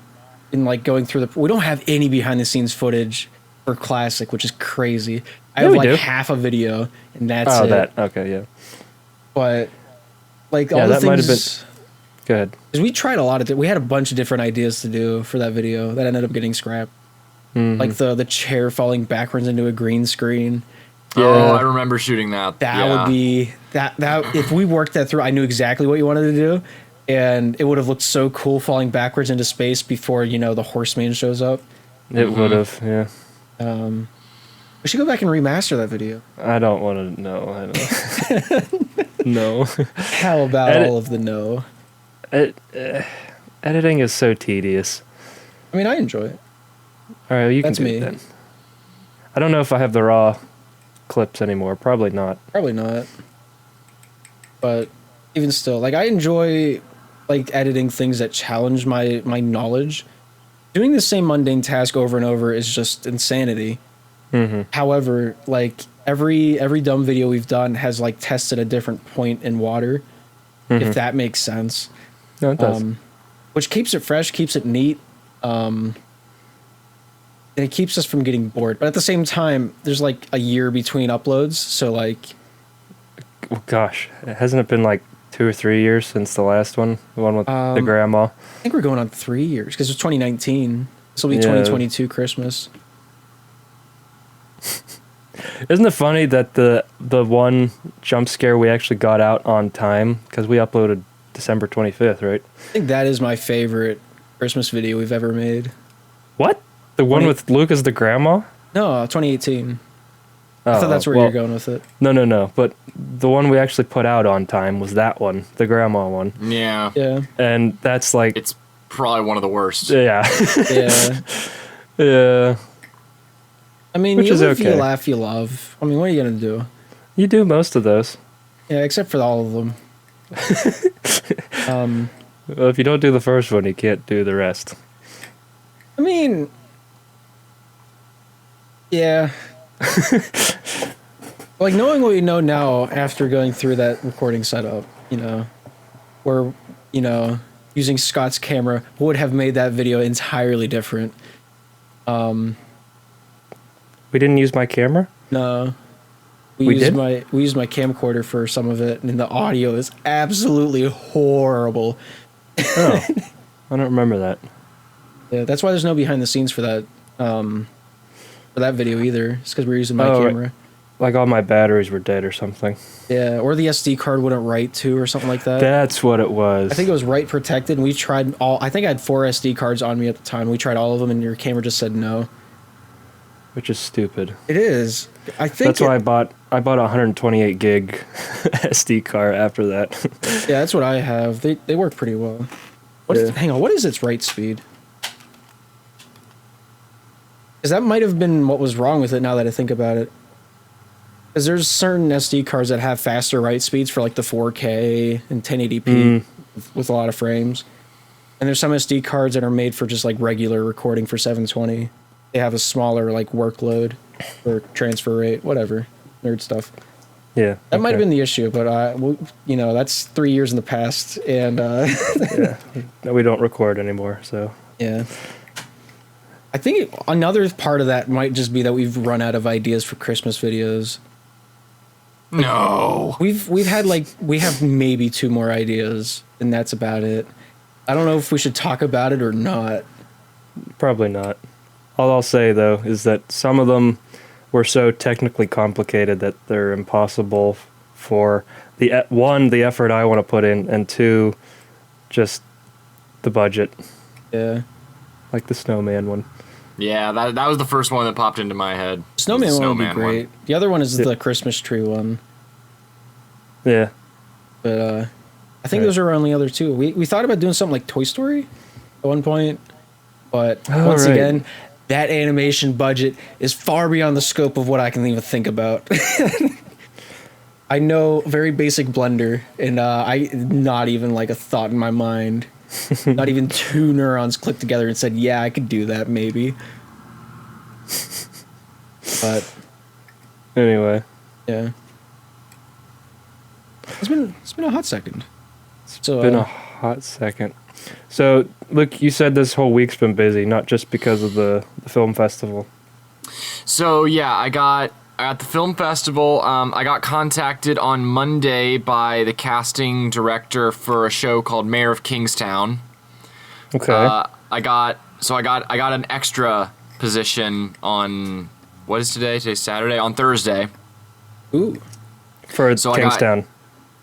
in like going through we don't have any behind the scenes footage for Classic, which is crazy. I have like half a video and that's it. Okay, yeah. But like all the things. Might have been. Go ahead. Because we tried a lot of we had a bunch of different ideas to do for that video that ended up getting scrapped. Mm-hmm. Like the chair falling backwards into a green screen. Yeah. Oh, I remember shooting that. That would be that if we worked that through, I knew exactly what you wanted to do, and it would have looked so cool falling backwards into space before the Horseman shows up. It would have, yeah. We should go back and remaster that video. I don't want to know. I don't. No. How about all of the no? Editing is so tedious. I mean, I enjoy it. All right, you can do it then. I don't know if I have the raw clips anymore. Probably not. But even still, like I enjoy like editing things that challenge my knowledge. Doing the same mundane task over and over is just insanity. Mm-hmm. However, like every dumb video we've done has like tested a different point in water, if that makes sense. No, it does. Which keeps it fresh, keeps it neat, and it keeps us from getting bored. But at the same time, there's like a year between uploads, so like, oh, gosh, hasn't it been like 2 or 3 years since the last one, the one with the grandma? I think we're going on 3 years because it was 2019. This will be 2022 Christmas. Isn't it funny that the one jump scare we actually got out on time because we uploaded December 25th, right? I think that is my favorite Christmas video we've ever made. What? The one with Luke as the grandma? No, 2018. I thought that's where you're going with it. No. But the one we actually put out on time was that one, the grandma one. Yeah. Yeah. And that's like... It's probably one of the worst. Yeah. Yeah. Yeah. I mean, you live, you laugh, you love. I mean, what are you going to do? You do most of those. Yeah, except for all of them. Well, if you don't do the first one, you can't do the rest. I mean... Yeah. Like, knowing what we know now after going through that recording setup, where, using Scott's camera would have made that video entirely different. We didn't use my camera? No. We used my camcorder for some of it, and the audio is absolutely horrible. Oh. I don't remember that. Yeah, that's why there's no behind the scenes for that video either. It's because we're using my camera. Like all my batteries were dead or something. Yeah, or the SD card wouldn't write to or something like that. That's what it was. I think it was write protected, and we tried all. I think I had 4 SD cards on me at the time. We tried all of them, and your camera just said no. Which is stupid. It is. I think that's why I bought a 128 gig SD card after that. Yeah, that's what I have. They work pretty well. Hang on, what is its write speed? Because that might have been what was wrong with it now that I think about it. Because there's certain SD cards that have faster write speeds for like the 4K and 1080p with a lot of frames. And there's some SD cards that are made for just like regular recording for 720. They have a smaller like workload or transfer rate, whatever. Nerd stuff. Yeah. That might have been the issue, but that's 3 years in the past, and yeah, we don't record anymore, so yeah. I think another part of that might just be that we've run out of ideas for Christmas videos. No, we have maybe 2 more ideas, and that's about it. I don't know if we should talk about it or not. Probably not. All I'll say though is that some of them were so technically complicated that they're impossible for the effort I want to put in, and 2, just the budget. Yeah, like the snowman one. Yeah, that was the first one that popped into my head. Snowman one would be great. The other one is the Christmas tree one. Yeah. But I think those are our only other 2. We thought about doing something like Toy Story at one point, but once again, that animation budget is far beyond the scope of what I can even think about. I know very basic Blender, and I not even like a thought in my mind. Not even 2 neurons clicked together and said, yeah, I could do that, maybe. But anyway. Yeah. It's been a hot second. It's been a hot second. So, look, you said this whole week's been busy, not just because of the film festival. So, yeah, I got at the film festival, I got contacted on Monday by the casting director for a show called Mayor of Kingstown. Okay. I got an extra position on, what is today? Today's Saturday. On Thursday. Ooh. For Kingstown.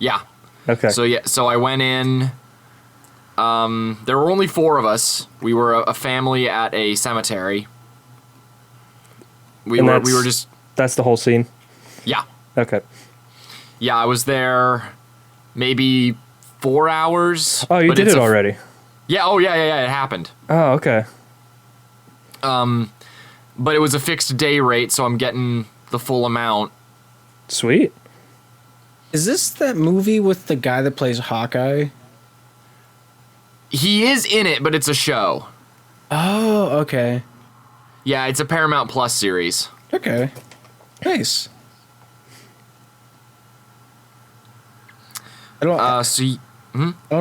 Yeah. Okay. So I went in. There were only 4 of us. We were a family at a cemetery. We were just. That's the whole scene? Yeah. Okay. Yeah, I was there maybe 4 hours. Oh, you did it already? Yeah, oh yeah, it happened. Oh, okay. But it was a fixed day rate, so I'm getting the full amount. Sweet. Is this that movie with the guy that plays Hawkeye? He is in it, but it's a show. Oh, okay. Yeah, it's a Paramount Plus series. Okay. Nice. I don't know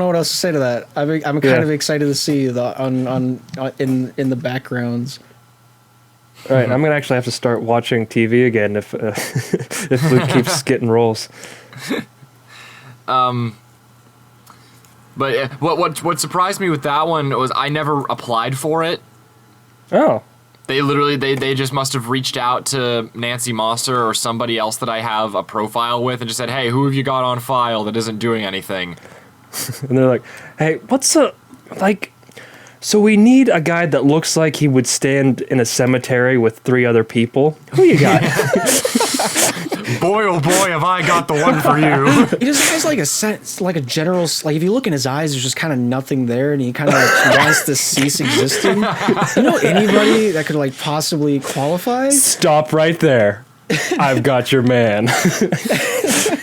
what else to say to that. I'm kind of excited to see in the backgrounds. All right, I'm gonna actually have to start watching TV again if if Luke keeps getting roles. But what surprised me with that one was I never applied for it. Oh. They literally they just must have reached out to Nancy Mosser or somebody else that I have a profile with and just said, "Hey, who have you got on file that isn't doing anything?" And they're like, "Hey, so we need a guy that looks like he would stand in a cemetery with 3 other people. Who you got?" Boy, oh boy, have I got the one for you. He just has like a sense, like a general, like if you look in his eyes, there's just kind of nothing there, and he kind of like wants to cease existing. You know anybody that could like possibly qualify? Stop right there. I've got your man. The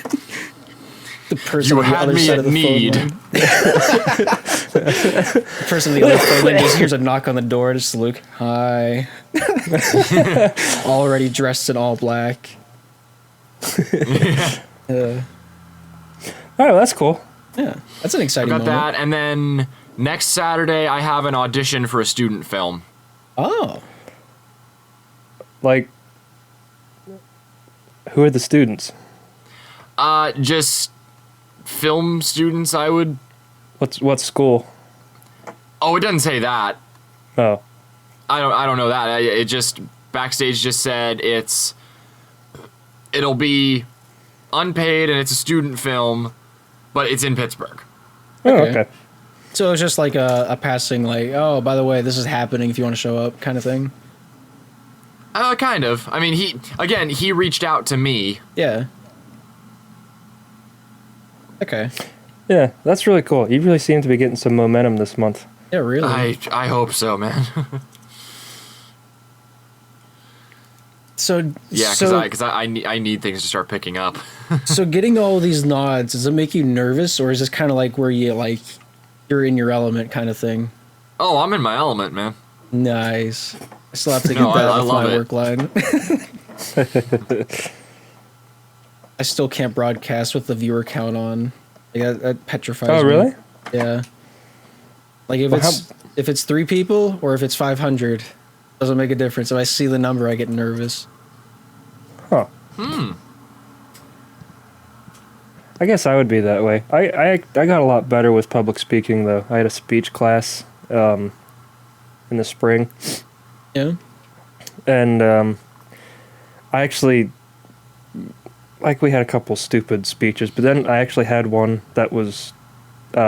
person You on the had other me side at of the need. phone line. The person on the other phone line just hears a knock on the door. Just Luke, hi. Already dressed in all black. Oh, that's cool. Yeah, that's an exciting I got moment. that, and then next Saturday I have an audition for a student film. Oh. Like, who are the students? Just film students, I would. What school? Oh, it doesn't say that. Oh. I don't know that. It just backstage just said it'll be unpaid and it's a student film, but it's in Pittsburgh. Oh, okay. So it's just like a passing, like, oh, by the way, this is happening if you want to show up kind of thing? Kind of. I mean, he reached out to me. Yeah. Okay. Yeah, that's really cool. You really seem to be getting some momentum this month. Yeah, really. I hope so, man. So yeah, because I need things to start picking up. So getting all these nods, does it make you nervous, or is this kind of like where you're in your element kind of thing? Oh, I'm in my element, man. Nice. I still have to get that off my work line. I still can't broadcast with the viewer count on. Like, that petrifies me. Oh, really? Yeah. Like if it's 3 people or if it's 500, doesn't make a difference. If I see the number, I get nervous. Huh. I guess I would be that way. I got a lot better with public speaking, though. I had a speech class in the spring. Yeah. And I actually, like, we had a couple stupid speeches, but then I actually had one that was, we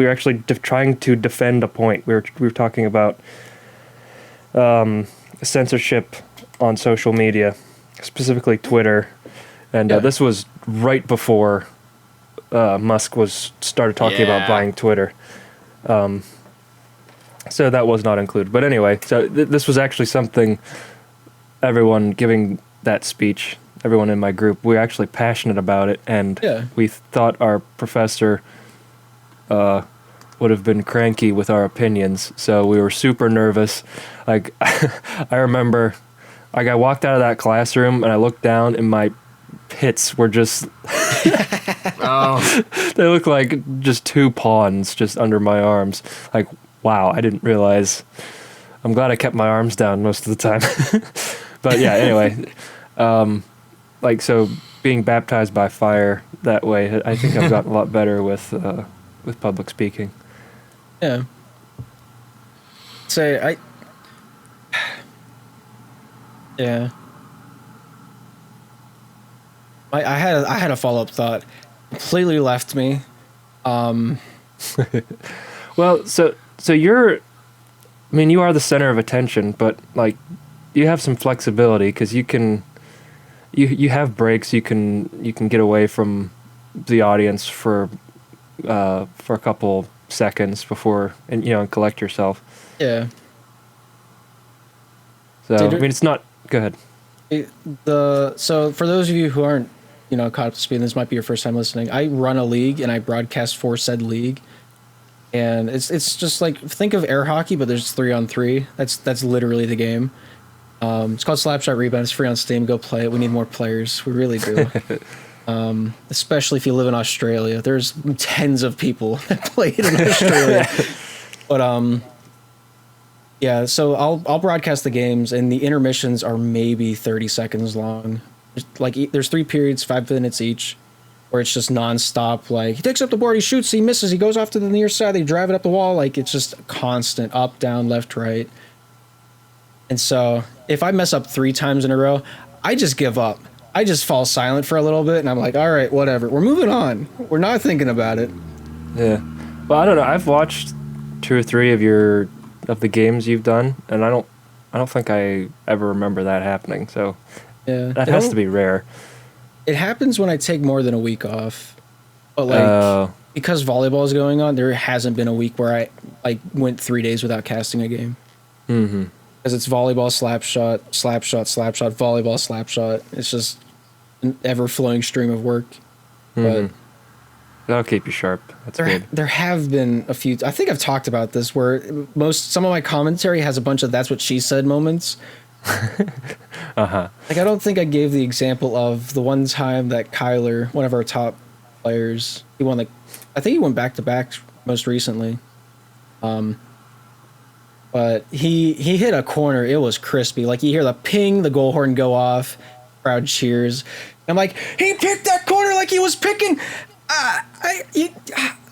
were actually trying to defend a point. We were talking about censorship on social media, specifically Twitter. And this was right before Musk started talking about buying Twitter. So that was not included. But anyway, so this was actually something everyone giving that speech, everyone in my group, we were actually passionate about it. And we thought our professor would have been cranky with our opinions. So we were super nervous. Like, I remember, like, I walked out of that classroom and I looked down and my pits were just they look like just 2 pawns just under my arms. Like, wow, I didn't realize. I'm glad I kept my arms down most of the time. But yeah, anyway, so being baptized by fire that way, I think I've gotten a lot better with public speaking. Yeah. I had a follow-up thought. Completely left me. Well, so you are the center of attention, but like you have some flexibility because you have breaks. You can get away from the audience for a couple seconds before and collect yourself. Yeah. So it's not. Go ahead. So for those of you who aren't caught up to speed, and this might be your first time listening, I run a league and I broadcast for said league, and it's just like, think of air hockey, but there's 3-on-3. That's literally the game. It's called Slapshot Rebound. It's free on Steam. Go play it. We need more players. We really do. Especially if you live in Australia. There's tens of people that play it in Australia. But yeah, so I'll broadcast the games, and the intermissions are maybe 30 seconds long. There's 3 periods, 5 minutes each, where it's just nonstop. Like, he takes up the board, he shoots, he misses, he goes off to the near side, they drive it up the wall. Like, it's just constant up, down, left, right. And so if I mess up 3 times in a row, I just give up. I just fall silent for a little bit, and I'm like, all right, whatever. We're moving on. We're not thinking about it. Yeah. Well, I don't know. I've watched 2 or 3 of the games you've done, and I don't think I ever remember that happening. So yeah, that has to be rare. It happens when I take more than a week off. But because volleyball is going on, there hasn't been a week where I went 3 days without casting a game. Mm-hmm. Because it's volleyball, slap shot, volleyball, slap shot. It's just an ever-flowing stream of work. Mm-hmm. But that'll keep you sharp. That's good. There have been a few. I think I've talked about this where some of my commentary has a bunch of "that's what she said" moments. Uh-huh. Like, I don't think I gave the example of the one time that Kyler, one of our top players, he won I think he went back-to-back most recently. But he hit a corner. It was crispy. Like, you hear the ping, the goal horn go off, crowd cheers. I'm like, he picked that corner like he was picking.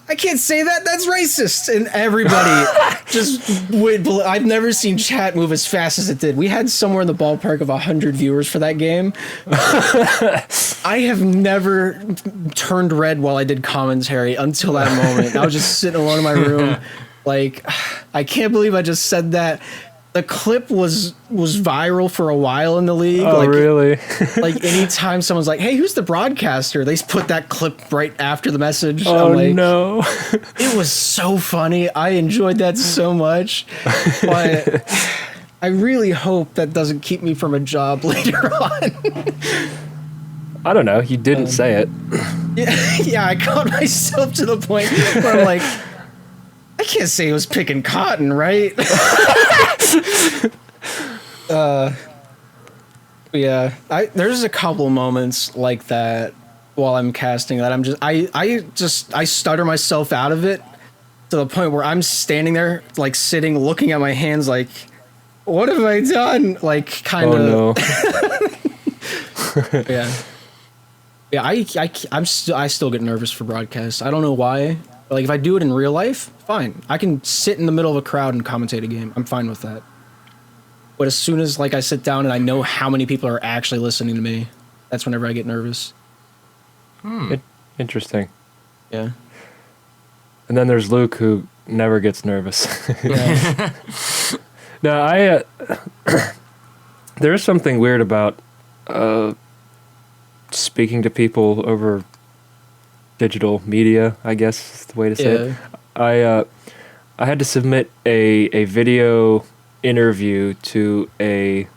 I can't say that. That's racist. And everybody just would. I've never seen chat move as fast as it did. We had somewhere in the ballpark of 100 viewers for that game. I have never turned red while I did commentary until that moment. I was just sitting alone in my room. Like, I can't believe I just said that. The clip was viral for a while in the league. Oh, like, really? Like anytime someone's like, "Hey, who's the broadcaster?" They put that clip right after the message. Oh, I'm like, no. It was so funny. I enjoyed that so much. But I really hope that doesn't keep me from a job later on. I don't know. You didn't say it. Yeah, I caught myself to the point where I'm like, I can't say he was picking cotton, right? Yeah, there's a couple moments like that while I'm casting that I stutter myself out of it to the point where I'm standing there, like sitting, looking at my hands, like, what have I done? Like, kind of. Oh, no. Yeah, I still get nervous for broadcasts. I don't know why. Like, if I do it in real life, fine. I can sit in the middle of a crowd and commentate a game. I'm fine with that. But as soon as, like, I sit down and I know how many people are actually listening to me, that's whenever I get nervous. Interesting. Yeah. And then there's Luke, who never gets nervous. Yeah. No, there's something weird about speaking to people over digital media, I guess is the way to say it. I had to submit a video interview to a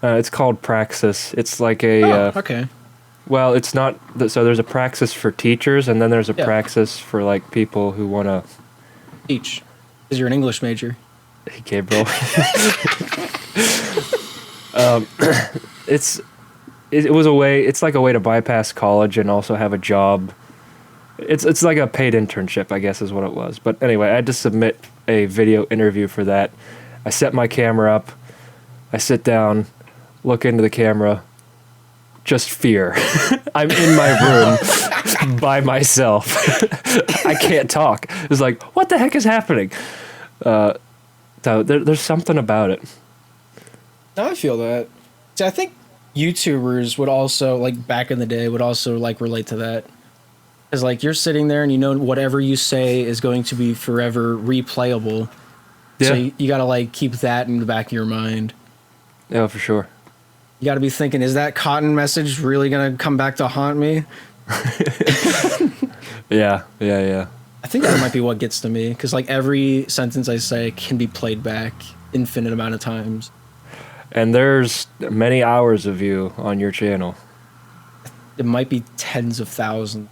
it's called Praxis. It's like a okay. Well, it's not so there's a Praxis for teachers, and then there's a Praxis for like people who want to teach, because you're an English major. Hey, Gabriel. It was a way. It's like a way to bypass college and also have a job. It's like a paid internship, I guess, is what it was. But anyway, I had to submit a video interview for that. I set my camera up. I sit down, look into the camera. Just fear. I'm in my room by myself. I can't talk. It's like, what the heck is happening? So there's something about it. No, I feel that. See, I think YouTubers would also, like, back in the day, would also, like, relate to that. Because, like, you're sitting there and you know whatever you say is going to be forever replayable. Yeah. So you got to, like, keep that in the back of your mind. Yeah, for sure. You got to be thinking, is that cotton message really going to come back to haunt me? Yeah. I think that might be what gets to me. Because, like, every sentence I say can be played back infinite amount of times. And there's many hours of you on your channel. It might be tens of thousands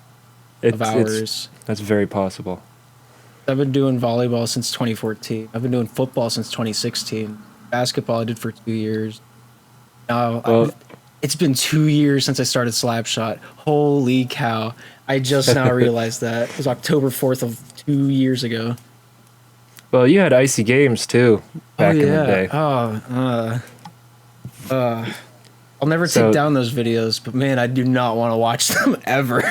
of hours. That's very possible. I've been doing volleyball since 2014. I've been doing football since 2016. Basketball I did for 2 years. Now, it's been 2 years since I started Slapshot. Holy cow. I just now realized that. It was October 4th of 2 years ago. Well, you had Icy Games, too, back in the day. I'll never take down those videos, but man, I do not want to watch them ever.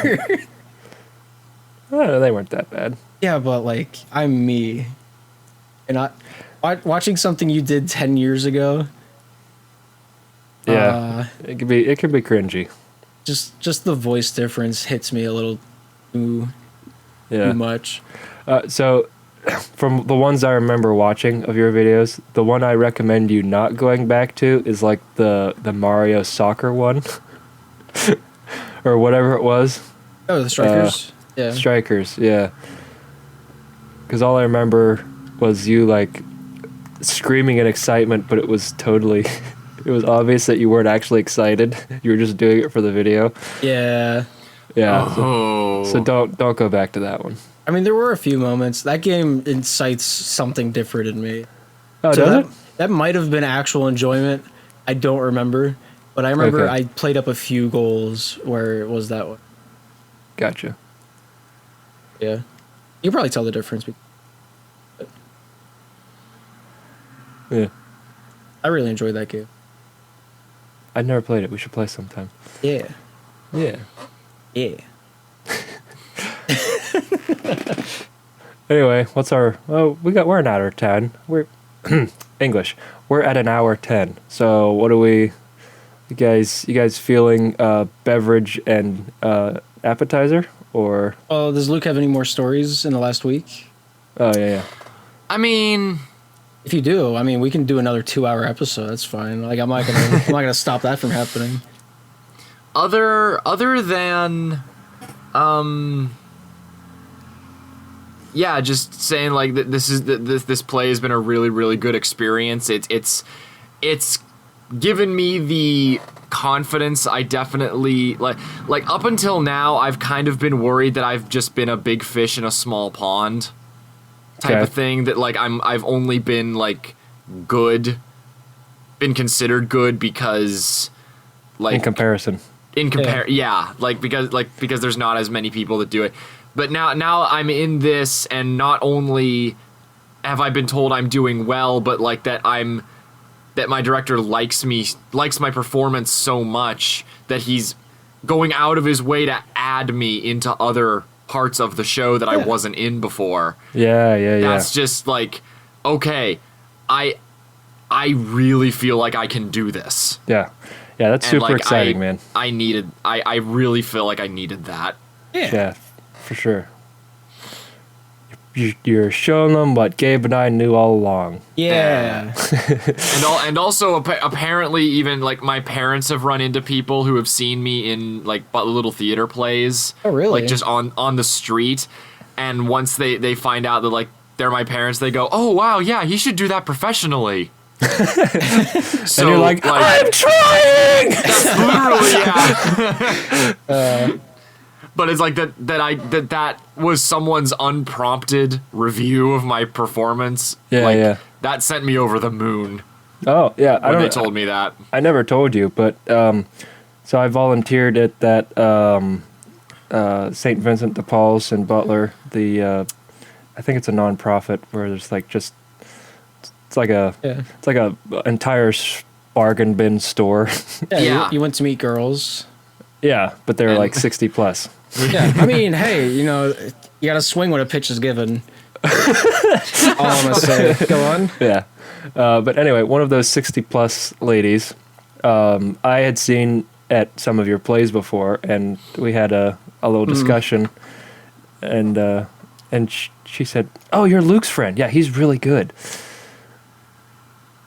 They weren't that bad. Yeah, but like, I'm me. And watching something you did 10 years ago. Yeah, it could be cringy. Just the voice difference hits me a little too much. So from the ones I remember watching of your videos, the one I recommend you not going back to is like the Mario soccer one. Or whatever it was. Oh, the Strikers? Yeah. Strikers, yeah. Because all I remember was you like screaming in excitement, but it was totally... It was obvious that you weren't actually excited. You were just doing it for the video. Yeah. Yeah. So don't go back to that one. I mean, there were a few moments. That game incites something different in me. Oh, so does it? That might have been actual enjoyment. I don't remember. But I remember I played up a few goals where it was that one. Gotcha. Yeah. You can probably tell the difference. Yeah. I really enjoyed that game. I've never played it. We should play sometime. Yeah. Yeah. Yeah. Anyway, what's our? Oh, we're an hour 10. We're English. We're at an hour 10. So what do we? You guys feeling beverage and appetizer or? Oh, does Luke have any more stories in the last week? Oh yeah. I mean, if you do, I mean, we can do another 2-hour episode. That's fine. Like I'm not gonna stop that from happening. Other than, yeah, just saying like this play has been a really, really good experience. It's given me the confidence I definitely like up until now I've kind of been worried that I've just been a big fish in a small pond type of thing, that like I've only been like been considered good because like in comparison. Yeah, like because there's not as many people that do it. But now I'm in this, and not only have I been told I'm doing well, but like that my director likes my performance so much that he's going out of his way to add me into other parts of the show that I wasn't in before. Yeah. That's just like, okay, I really feel like I can do this. Yeah, that's super exciting, man. I really feel like I needed that. Yeah, for sure. You're showing them what Gabe and I knew all along. Yeah. And also apparently even like my parents have run into people who have seen me in like little theater plays. Oh, really? Like just on the street, and once they find out that like they're my parents, they go, "Oh wow, yeah, he should do that professionally." So and you're like I'm trying. That's literally, yeah. But it's like that was someone's unprompted review of my performance. Yeah. That sent me over the moon. Oh yeah, when they told me that. I never told you, but so I volunteered at that St. Vincent de Paul's in Butler. I think it's a nonprofit where there's like just it's like a entire bargain bin store. Yeah. You went to meet girls. Yeah, but they're like 60 plus. Yeah, I mean, hey, you gotta swing when a pitch is given. All I'm gonna say. Go on. Yeah, but anyway, one of those 60 plus ladies, I had seen at some of your plays before, and we had a little discussion, and she said, "Oh, you're Luke's friend. Yeah, he's really good."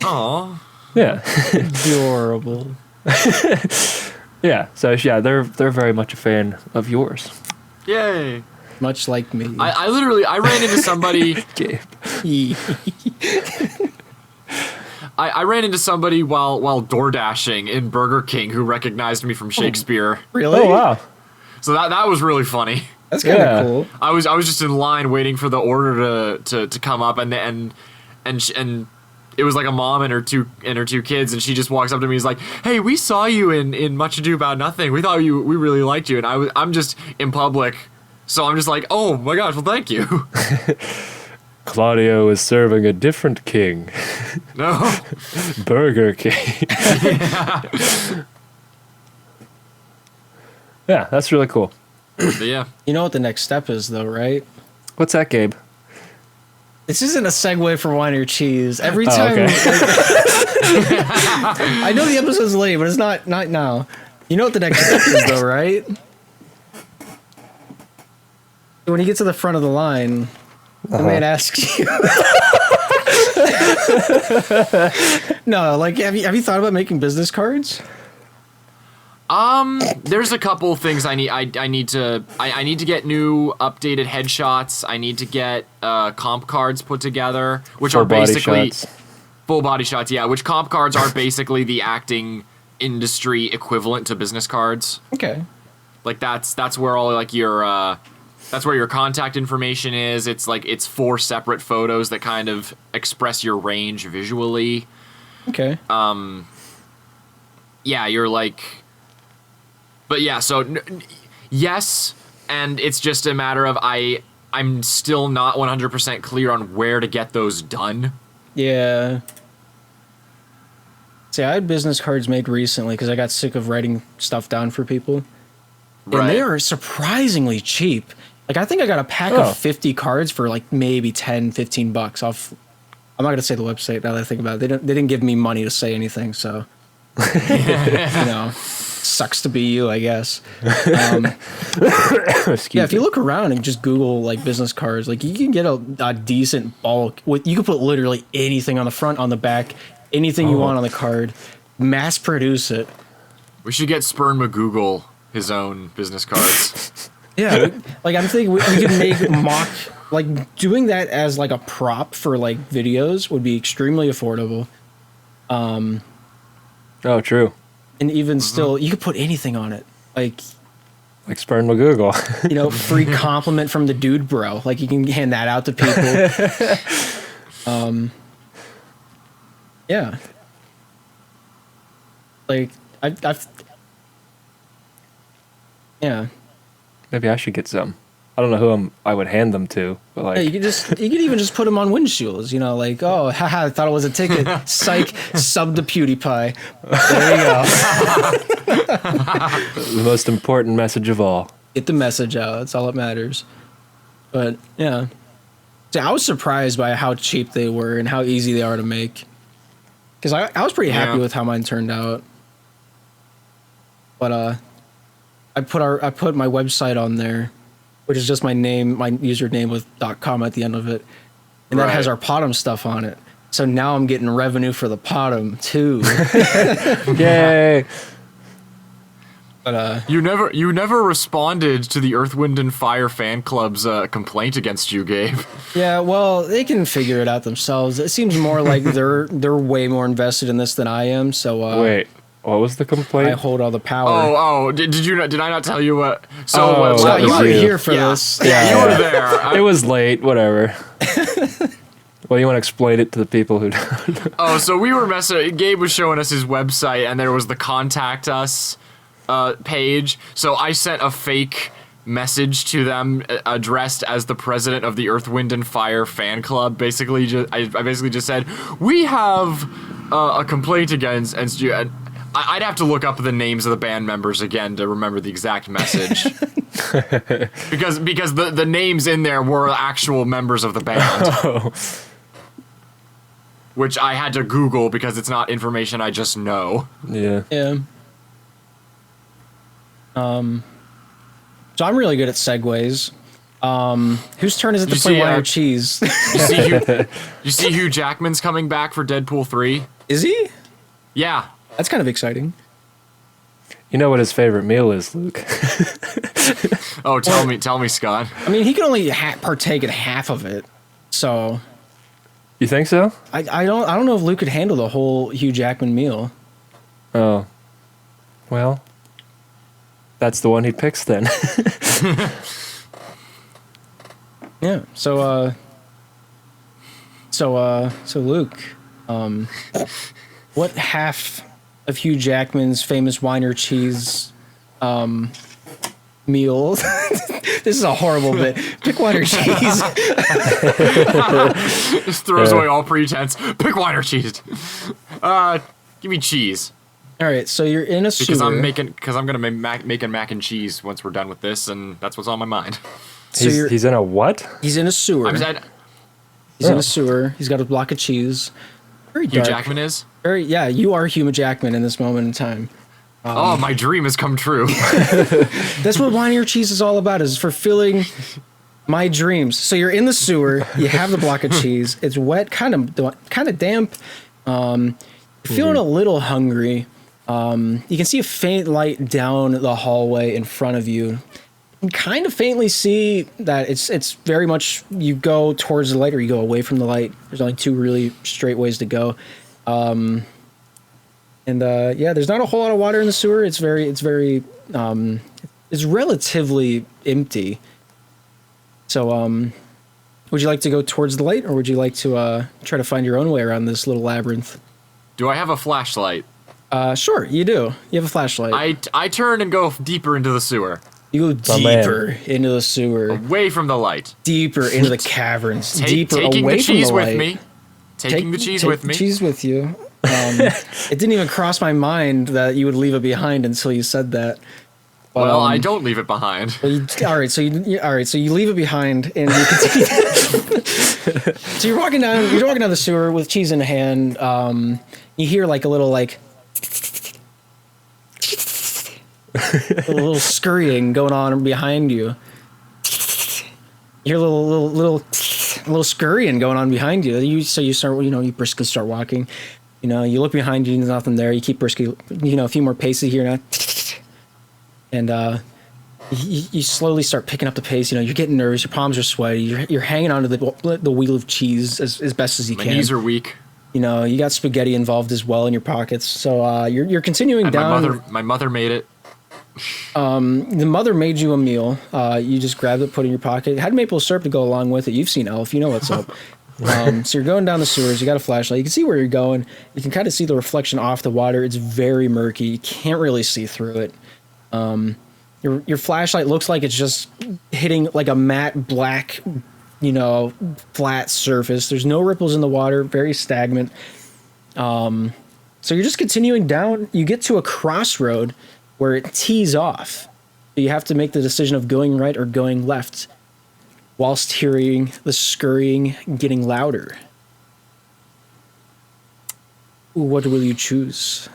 Aw. Yeah. Adorable. Yeah, so yeah, they're very much a fan of yours. Yay. Much like me. I ran into somebody. Gabe. I ran into somebody while door dashing in Burger King who recognized me from Shakespeare. Really? Oh wow. So that was really funny. That's kind of cool. I was just in line waiting for the order to come up, and it was like a mom and her two kids, and she just walks up to me and is like, "Hey, we saw you in Much Ado About Nothing. We thought we really liked you." And I'm just in public, so I'm just like, "Oh my gosh, well thank you." Claudio is serving a different king. No. Burger King. Yeah, that's really cool. Yeah. You know what the next step is, though, right? What's that, Gabe? This isn't a segue for wine or cheese. Every time, okay. I know the episode's late, but it's not now. You know what the next step is, though, right? When you get to the front of the line, the man asks you. No, like, have you thought about making business cards? There's a couple things I need to get new updated headshots. I need to get comp cards put together, which are basically full body shots. Yeah, which comp cards are basically the acting industry equivalent to business cards. Okay. Like that's where all like your that's where your contact information is. It's like it's 4 separate photos that kind of express your range visually. Okay. Yeah, you're like. But yeah, so yes, and it's just a matter of I'm still not 100% clear on where to get those done. Yeah. See, I had business cards made recently because I got sick of writing stuff down for people. Right. And they are surprisingly cheap. Like, I think I got a pack of 50 cards for like maybe 10, 15 bucks off. I'm not going to say the website now that I think about it. They didn't give me money to say anything, so, sucks to be you, I guess. Yeah, if you look around and just Google like business cards, like you can get a decent bulk. You can put literally anything on the front, on the back, anything you want on the card, mass produce it. We should get Spurn McGoogle his own business cards. Yeah, like I'm thinking we could make mock, like doing that as like a prop for like videos would be extremely affordable. Oh, true. And even still, you could put anything on it, like Spurn McGoogle. Free compliment from the dude, bro. Like you can hand that out to people. Yeah. Like I've yeah. Maybe I should get some. I don't know who I would hand them to, but like, yeah, you could even just put them on windshields. Like, oh, haha, I thought it was a ticket. Psych, sub to PewDiePie. There you go. The most important message of all. Get the message out. That's all that matters. But yeah, see, I was surprised by how cheap they were and how easy they are to make. Because I was pretty happy with how mine turned out. But I put my website on there, which is just my name, my username with .com at the end of it, and that has our PoDumb stuff on it. So now I'm getting revenue for the PoDumb too. Yay! But you never responded to the Earth, Wind, and Fire fan club's complaint against you, Gabe. Yeah, well, they can figure it out themselves. It seems more like they're way more invested in this than I am. So wait. What was the complaint? I hold all the power. Oh! Did I not tell you what? So you were here for this. Yeah, you were there. It was late. Whatever. Well, you want to explain it to the people who don't. So we were messing. Gabe was showing us his website, and there was the contact us page. So I sent a fake message to them addressed as the president of the Earth, Wind, and Fire fan club. Basically, I basically just said, we have a complaint against you. And I'd have to look up the names of the band members again to remember the exact message. because the names in there were actual members of the band. Oh. Which I had to Google because it's not information I just know. Yeah. Yeah. So I'm really good at segues. Whose turn is it to play Wine or Cheese? You see Hugh Jackman's coming back for Deadpool 3? Is he? Yeah. That's kind of exciting. You know what his favorite meal is, Luke? Oh, tell me, Scott. I mean, he can only partake in half of it. So You think so? I don't know if Luke could handle the whole Hugh Jackman meal. Oh. Well, that's the one he picks then. Yeah. So Luke, what half of Hugh Jackman's famous wine or cheese meal? This is a horrible bit. Pick wine or cheese. Just throws away all pretense. Pick wine or cheese. Give me cheese. All right, so you're in a sewer. Because I'm gonna make mac and cheese once we're done with this, and that's what's on my mind. He's in a what? He's in a sewer. He's in a sewer. He's got a block of cheese. Very dark. Hugh Jackman is? Yeah, you are Hugh Jackman in this moment in time. My dream has come true. That's what wine or cheese is all about, is fulfilling my dreams. So you're in the sewer. You have the block of cheese. It's wet, kind of damp. You're feeling a little hungry. You can see a faint light down the hallway in front of you. You can kind of faintly see that it's very much, you go towards the light or you go away from the light. There's only two really straight ways to go. There's not a whole lot of water in the sewer. It's relatively empty. So, would you like to go towards the light, or would you like to try to find your own way around this little labyrinth? Do I have a flashlight? Sure, you do. You have a flashlight. I turn and go deeper into the sewer. You go deeper into the sewer. Away from the light. Deeper into the caverns. Deeper taking away the from the cheese light. with me. Taking the cheese with me. Cheese with you. It didn't even cross my mind that you would leave it behind until you said that. Well, I don't leave it behind. Well, all right, so you leave it behind, and you continue. So you're walking down the sewer with cheese in hand. You hear like a little like a little scurrying going on behind you. You hear a little scurrying going on behind you. You start, you briskly start walking. You look behind you, there's nothing there. You keep briskly, a few more paces here now. And you slowly start picking up the pace. You're getting nervous. Your palms are sweaty. You're hanging onto the wheel of cheese as best as you can. My knees are weak. You got spaghetti involved as well in your pockets. So you're continuing and down. My mother made it. The mother made you a meal. You just grabbed it, put it in your pocket. It had maple syrup to go along with it. You've seen Elf. You know what's up. So you're going down the sewers. You got a flashlight. You can see where you're going. You can kind of see the reflection off the water. It's very murky. You can't really see through it. Your flashlight looks like it's just hitting like a matte black, flat surface. There's no ripples in the water, very stagnant. So you're just continuing down. You get to a crossroad where it tees off. You have to make the decision of going right or going left, whilst hearing the scurrying getting louder. What will you choose?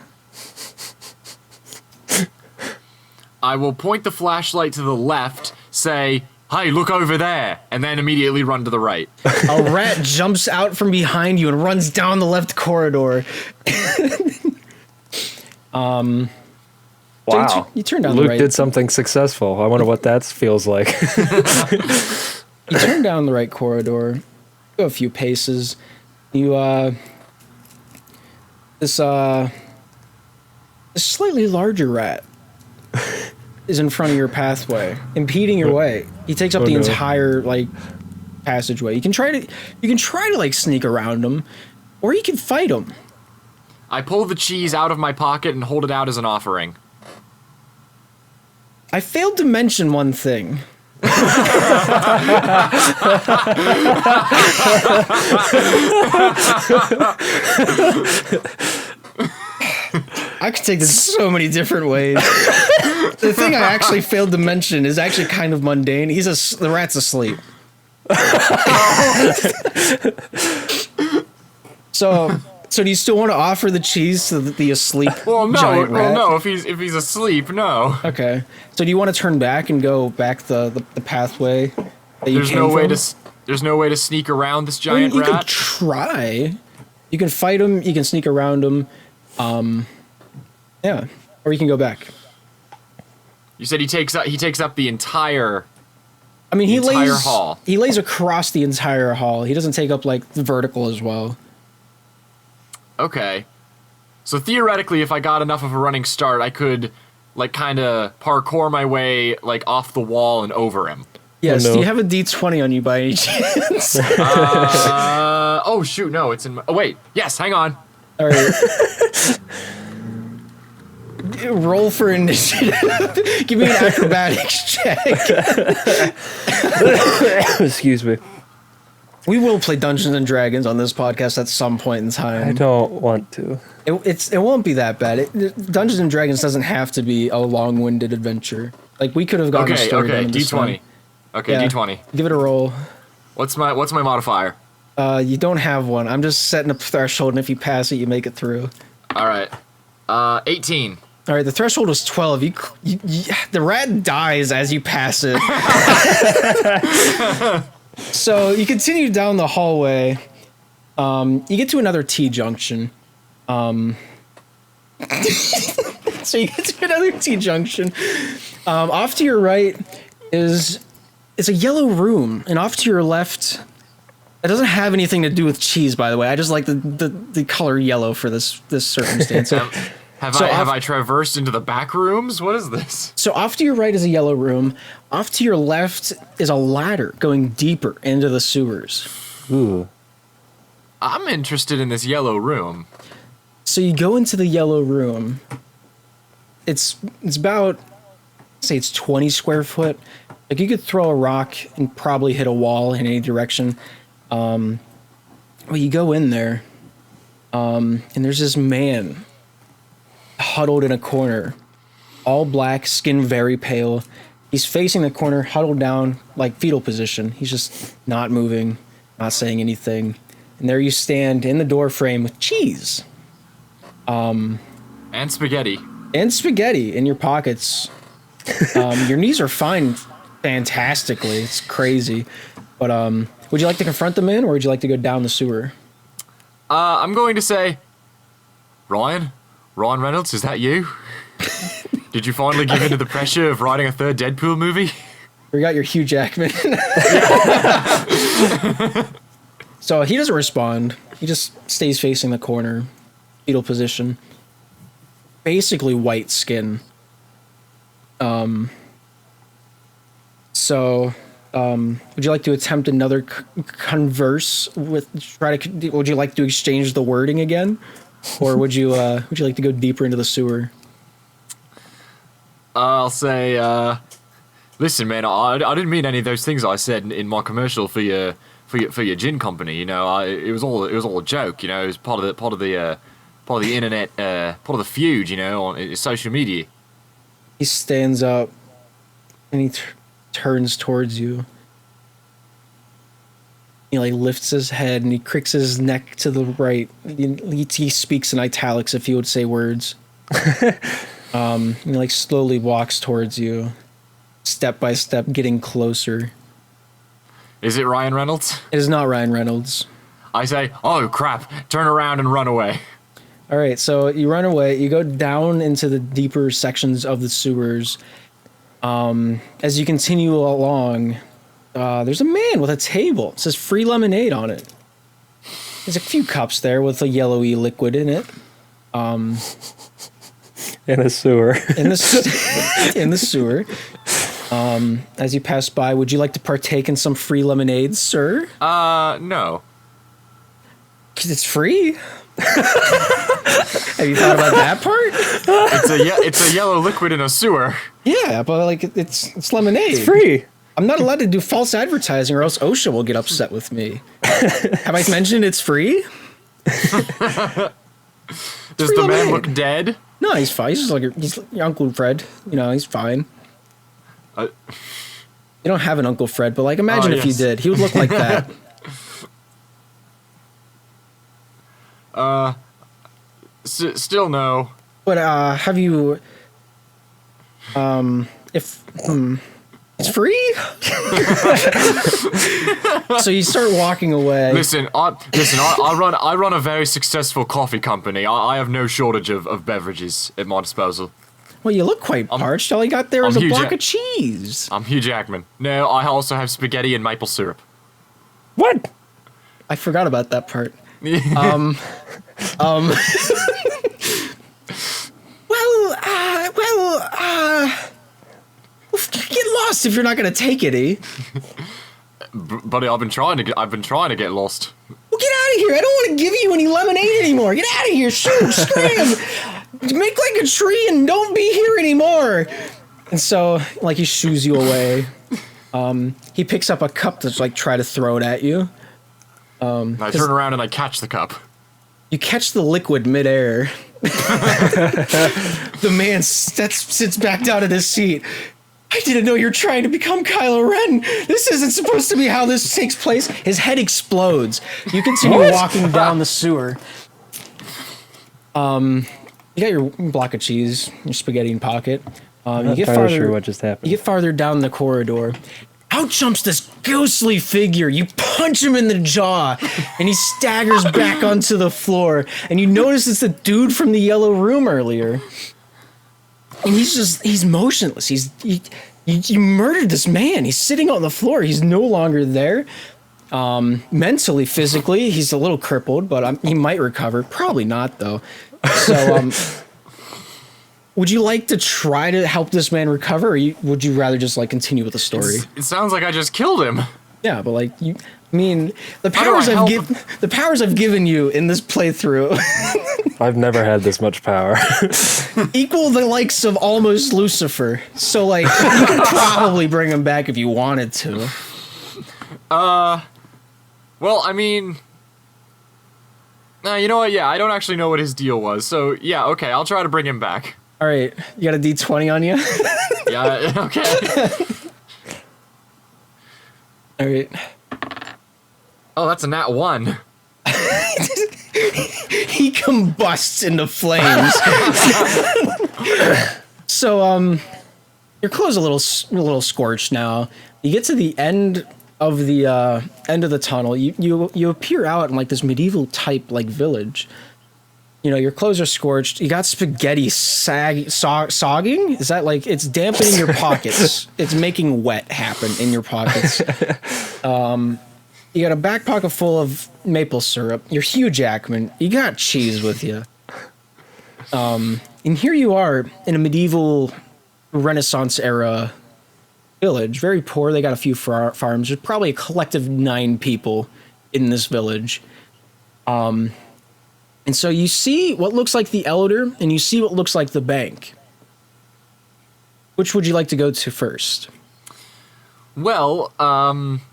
I will point the flashlight to the left, say, "Hey, look over there," and then immediately run to the right. A rat jumps out from behind you and runs down the left corridor. Wow. So you turn down Luke the right. did something successful. I wonder what that feels like. You turn down the right corridor, go a few paces. This slightly larger rat is in front of your pathway, impeding your way. He takes up the entire passageway. You can try to sneak around him, or you can fight him. I pull the cheese out of my pocket and hold it out as an offering. I failed to mention one thing. I could take this so many different ways. The thing I actually failed to mention is actually kind of mundane. The rat's asleep. So do you still want to offer the cheese to the asleep giant rat? Well, no. If he's asleep, no. Okay. So do you want to turn back and go back the pathway that you came from? There's no way to sneak around this giant rat? You can try. You can fight him. You can sneak around him. Yeah. Or you can go back. You said he takes up the entire. I mean, he lays hall. He lays across the entire hall. He doesn't take up the vertical as well. Okay. So theoretically, if I got enough of a running start, I could kind of parkour my way off the wall and over him. Yes. Do you have a D20 on you by any chance? Oh shoot, no, it's in my... Oh wait, yes, hang on. All right. Roll for initiative. Give me an acrobatics check. Excuse me. We will play Dungeons and Dragons on this podcast at some point in time. I don't want to. It won't be that bad. Dungeons and Dragons doesn't have to be a long-winded adventure. We could have gotten a story done in this D20. time. Okay, yeah. D20. Give it a roll. What's my modifier? You don't have one. I'm just setting a threshold, and if you pass it, you make it through. All right. 18. All right, the threshold was 12. The rat dies as you pass it. So you continue down the hallway. You get to another T-junction. So you get to another T-junction. Off to your right is a yellow room, and off to your left, it doesn't have anything to do with cheese, by the way. I just like the color yellow for this circumstance. Have I traversed into the back rooms? What is this? So off to your right is a yellow room. Off to your left is a ladder going deeper into the sewers. Ooh. I'm interested in this yellow room. So you go into the yellow room. It's about, say it's 20 square foot. You could throw a rock and probably hit a wall in any direction. Well, you go in there, and there's this man huddled in a corner, all black, skin very pale. He's facing the corner, huddled down, like fetal position. He's just not moving, not saying anything. And there you stand in the door frame with cheese. And spaghetti. And spaghetti in your pockets. Your knees are fine fantastically. It's crazy. But would you like to confront the man, or would you like to go down the sewer? I'm going to say, Ryan Reynolds, is that you? Did you finally give in to the pressure of writing a third Deadpool movie? We got your Hugh Jackman. So he doesn't respond. He just stays facing the corner, fetal position. Basically white skin. Would you like to attempt another converse with? Would you like to exchange the wording again, or would you like to go deeper into the sewer? I'll say, listen, man, I didn't mean any of those things I said in my commercial for your gin company. You know, it was all a joke. You know, it was part of the internet, part of the feud. You know, on social media. He stands up and he turns towards you. He like lifts his head and he cricks his neck to the right. He speaks in italics if he would say words. And he like slowly walks towards you, step by step, getting closer. Is it Ryan Reynolds? It is not Ryan Reynolds. I say, oh crap, turn around and run away. All right, so you run away. You go down into the deeper sections of the sewers. As you continue along, there's a man with a table. It says free lemonade on it. There's a few cups there with a yellowy liquid in it. In a sewer. In the sewer. As you pass by, would you like to partake in some free lemonade, sir? No. 'Cause it's free? Have you thought about that part? It's a yellow liquid in a sewer. Yeah, but like it's lemonade. It's free. I'm not allowed to do false advertising, or else OSHA will get upset with me. Have I mentioned it's free? Does the man look dead? No, he's fine. He's just like he's your Uncle Fred. You know, he's fine. You don't have an Uncle Fred, but like imagine if you did. He would look like that. Still no. But have you? If it's free, so you start walking away. Listen. I run a very successful coffee company. I have no shortage of beverages at my disposal. Well, you look quite parched. All you got there is a Hugh block of cheese. I'm Hugh Jackman. No, I also have spaghetti and maple syrup. What? I forgot about that part. Get lost if you're not gonna take it, eh? Buddy, I've been trying to get lost. Well, get out of here! I don't want to give you any lemonade anymore. Get out of here! Shoot! Scram! Make like a tree and don't be here anymore. And so, like, he shoos you away. He picks up a cup to like try to throw it at you. I turn around and I catch the cup. You catch the liquid midair. The man sits back down in his seat. I didn't know you were trying to become Kylo Ren. This isn't supposed to be how this takes place. His head explodes. You continue walking down the sewer. You got your block of cheese, your spaghetti in pocket. You get farther. Sure what just happened. You get farther down the corridor. Out jumps this ghostly figure. You punch him in the jaw, and he staggers back onto the floor. And you notice it's the dude from the yellow room earlier. And he's motionless. You murdered this man. He's sitting on the floor. He's no longer there. Mentally, physically, he's a little crippled, but he might recover. Probably not, though. So, would you like to try to help this man recover, or would you rather just like continue with the story? It sounds like I just killed him. Yeah, but like the powers the powers I've given you in this playthrough I've never had this much power. equal the likes of almost Lucifer. So like you could probably bring him back if you wanted to. Well, I mean, you know what? Yeah, I don't actually know what his deal was. So yeah, okay, I'll try to bring him back. All right, you got a D20 on you? Yeah, okay. All right. Oh, that's a nat 1. He combusts into flames. So, your clothes a little scorched now. You get to the end of the tunnel. You appear out in like this medieval type like village. You know, your clothes are scorched. You got spaghetti sogging? Is that like, it's dampening your pockets. It's making wet happen in your pockets. You got a back pocket full of maple syrup. You're Hugh Jackman. You got cheese with you. And here you are in a medieval Renaissance era village. Very poor. They got a few farms. There's probably a collective 9 people in this village. And so you see what looks like the Elder, and you see what looks like the bank. Which would you like to go to first? Well,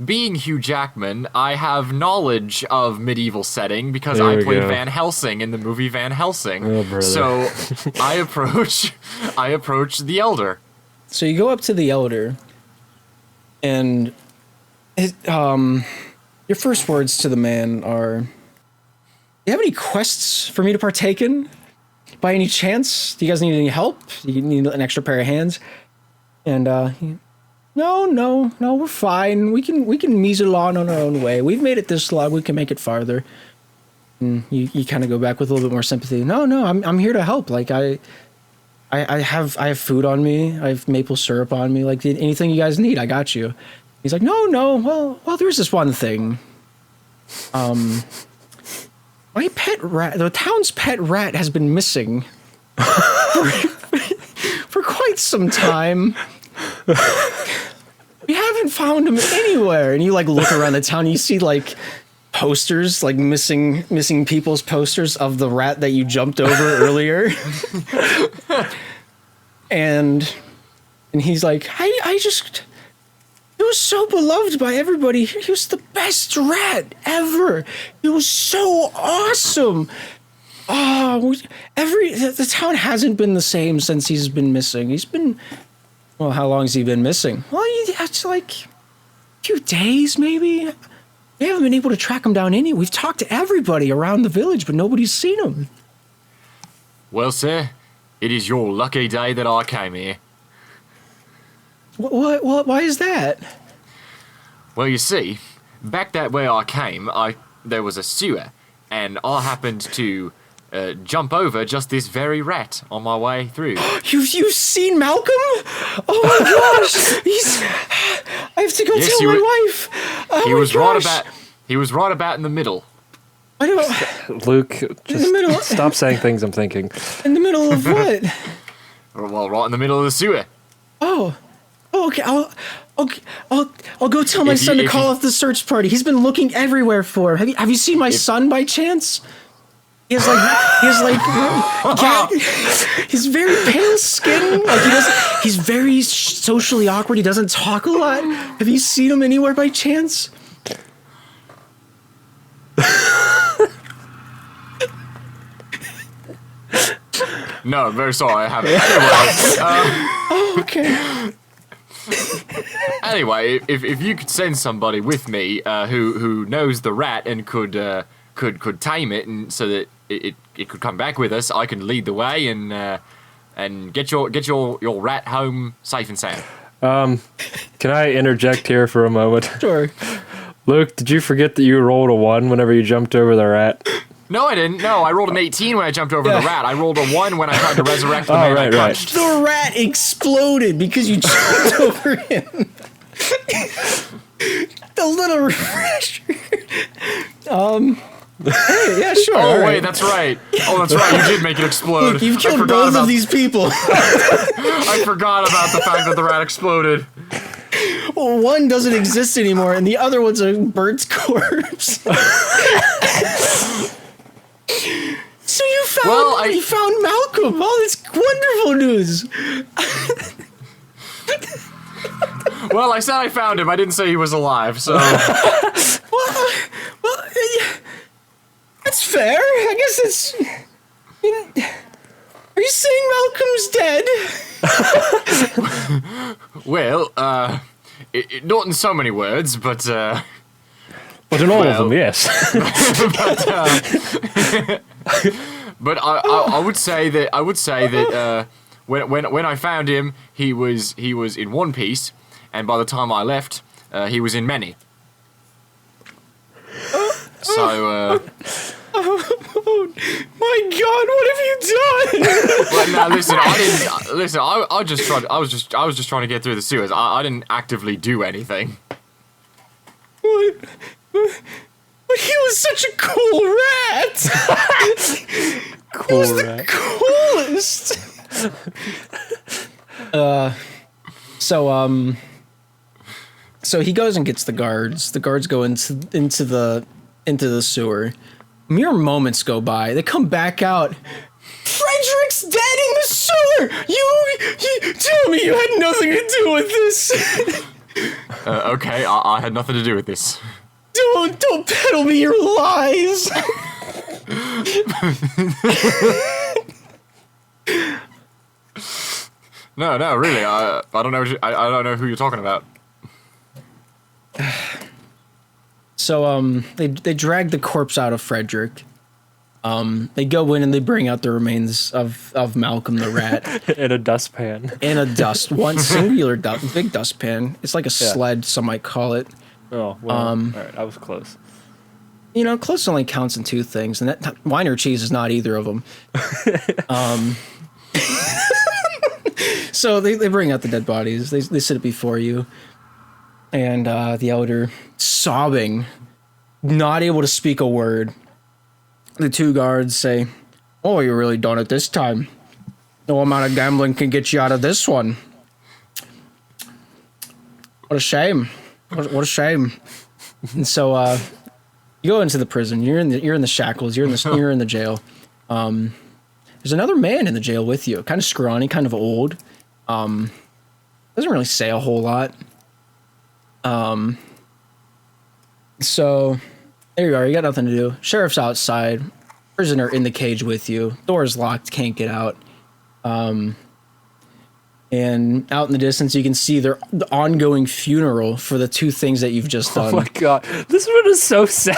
being Hugh Jackman, I have knowledge of medieval setting because I played Van Helsing in the movie Van Helsing. Oh, brother. So I approach the Elder. So you go up to the Elder, and your first words to the man are, "Do you have any quests for me to partake in? By any chance? Do you guys need any help? Do you need an extra pair of hands?" And no, we're fine. We can measle on our own way. We've made it this long. We can make it farther. And you kind of go back with a little bit more sympathy. No, I'm here to help. Like I have food on me. I have maple syrup on me. Like anything you guys need, I got you. He's like, no. Well, there's this one thing. My pet rat, the town's pet rat, has been missing for quite some time. We haven't found him anywhere. And you like look around the town, and you see like posters, like missing people's posters of the rat that you jumped over earlier. and he's like, I just, he was so beloved by everybody. He was the best rat ever. It was so awesome. Oh, the town hasn't been the same since he's been missing. He's been, well, how long has he been missing? Well, it's like a few days, maybe. We haven't been able to track him down any. We've talked to everybody around the village, but nobody's seen him. Well, sir, it is your lucky day that I came here. What? Why is that? Well, you see, back that way I came, there was a sewer, and I happened to jump over just this very rat on my way through. You've seen Malcolm? Oh my gosh! I have to go tell my wife. Oh he was gosh. He was right about in the middle. I don't. Luke, just in the middle. stop saying things I'm thinking. In the middle of what? Well, right in the middle of the sewer. Oh, okay. I'll go tell my son to call off the search party. He's been looking everywhere for him. Have you seen my son by chance? He's very pale skin. Like he's very socially awkward. He doesn't talk a lot. Have you seen him anywhere by chance? No, I'm very sorry, I haven't. Anyway, anyway, if you could send somebody with me who knows the rat and could tame it, and so that it could come back with us, I can lead the way and get your rat home safe and sound. Can I interject here for a moment? Sure. Luke, did you forget that you rolled a 1 whenever you jumped over the rat? No, I didn't. No, I rolled an 18 when I jumped over the rat. I rolled a 1 when I tried to resurrect the man I punched. The rat exploded because you jumped over him. The little refresher. Hey, yeah, sure. Oh, wait, that's right. Oh, that's right. You did make it explode. Look, you've killed both of these people. I forgot about the fact that the rat exploded. Well, one doesn't exist anymore, and the other one's a bird's corpse. So you found Malcolm. Oh, that's wonderful news. Well, I said I found him. I didn't say he was alive, so. well, that's fair. I guess it's. Are you saying saying Malcolm's dead? Well, not in so many words, but in all of them, yes. but I would say that when I found him, he was in one piece, and by the time I left, he was in many. So. Oh my God! What have you done? Well, now listen. I didn't listen. I was just trying to get through the sewers. I didn't actively do anything. What? But he was such a cool rat. He was the coolest. So he goes and gets the guards. The guards go into the sewer. Mere moments go by. They come back out. Frederick's dead in the sewer. You tell me you had nothing to do with this. Okay, I had nothing to do with this. Don't peddle me your lies. No, really. I don't know. I don't know who you're talking about. So they drag the corpse out of Frederick. They go in and they bring out the remains of Malcolm the rat in a dustpan. One singular big dustpan. It's like a sled, some might call it. Oh, well, all right, I was close. You know, close only counts in two things, and that wine or cheese is not either of them. So they bring out the dead bodies. They sit it before you. And the elder, sobbing, not able to speak a word. The two guards say, "Oh, you're really done it this time. No amount of gambling can get you out of this one. What a shame. What a shame." And so you go into the prison. You're in the shackles. You're in the jail. There's another man in the jail with you, kind of scrawny, kind of old. Doesn't really say a whole lot. So there you are. You got nothing to do. Sheriff's outside. Prisoner in the cage with you. Door's locked. Can't get out. And out in the distance, you can see the ongoing funeral for the two things that you've just done. Oh my God, this one is so sad.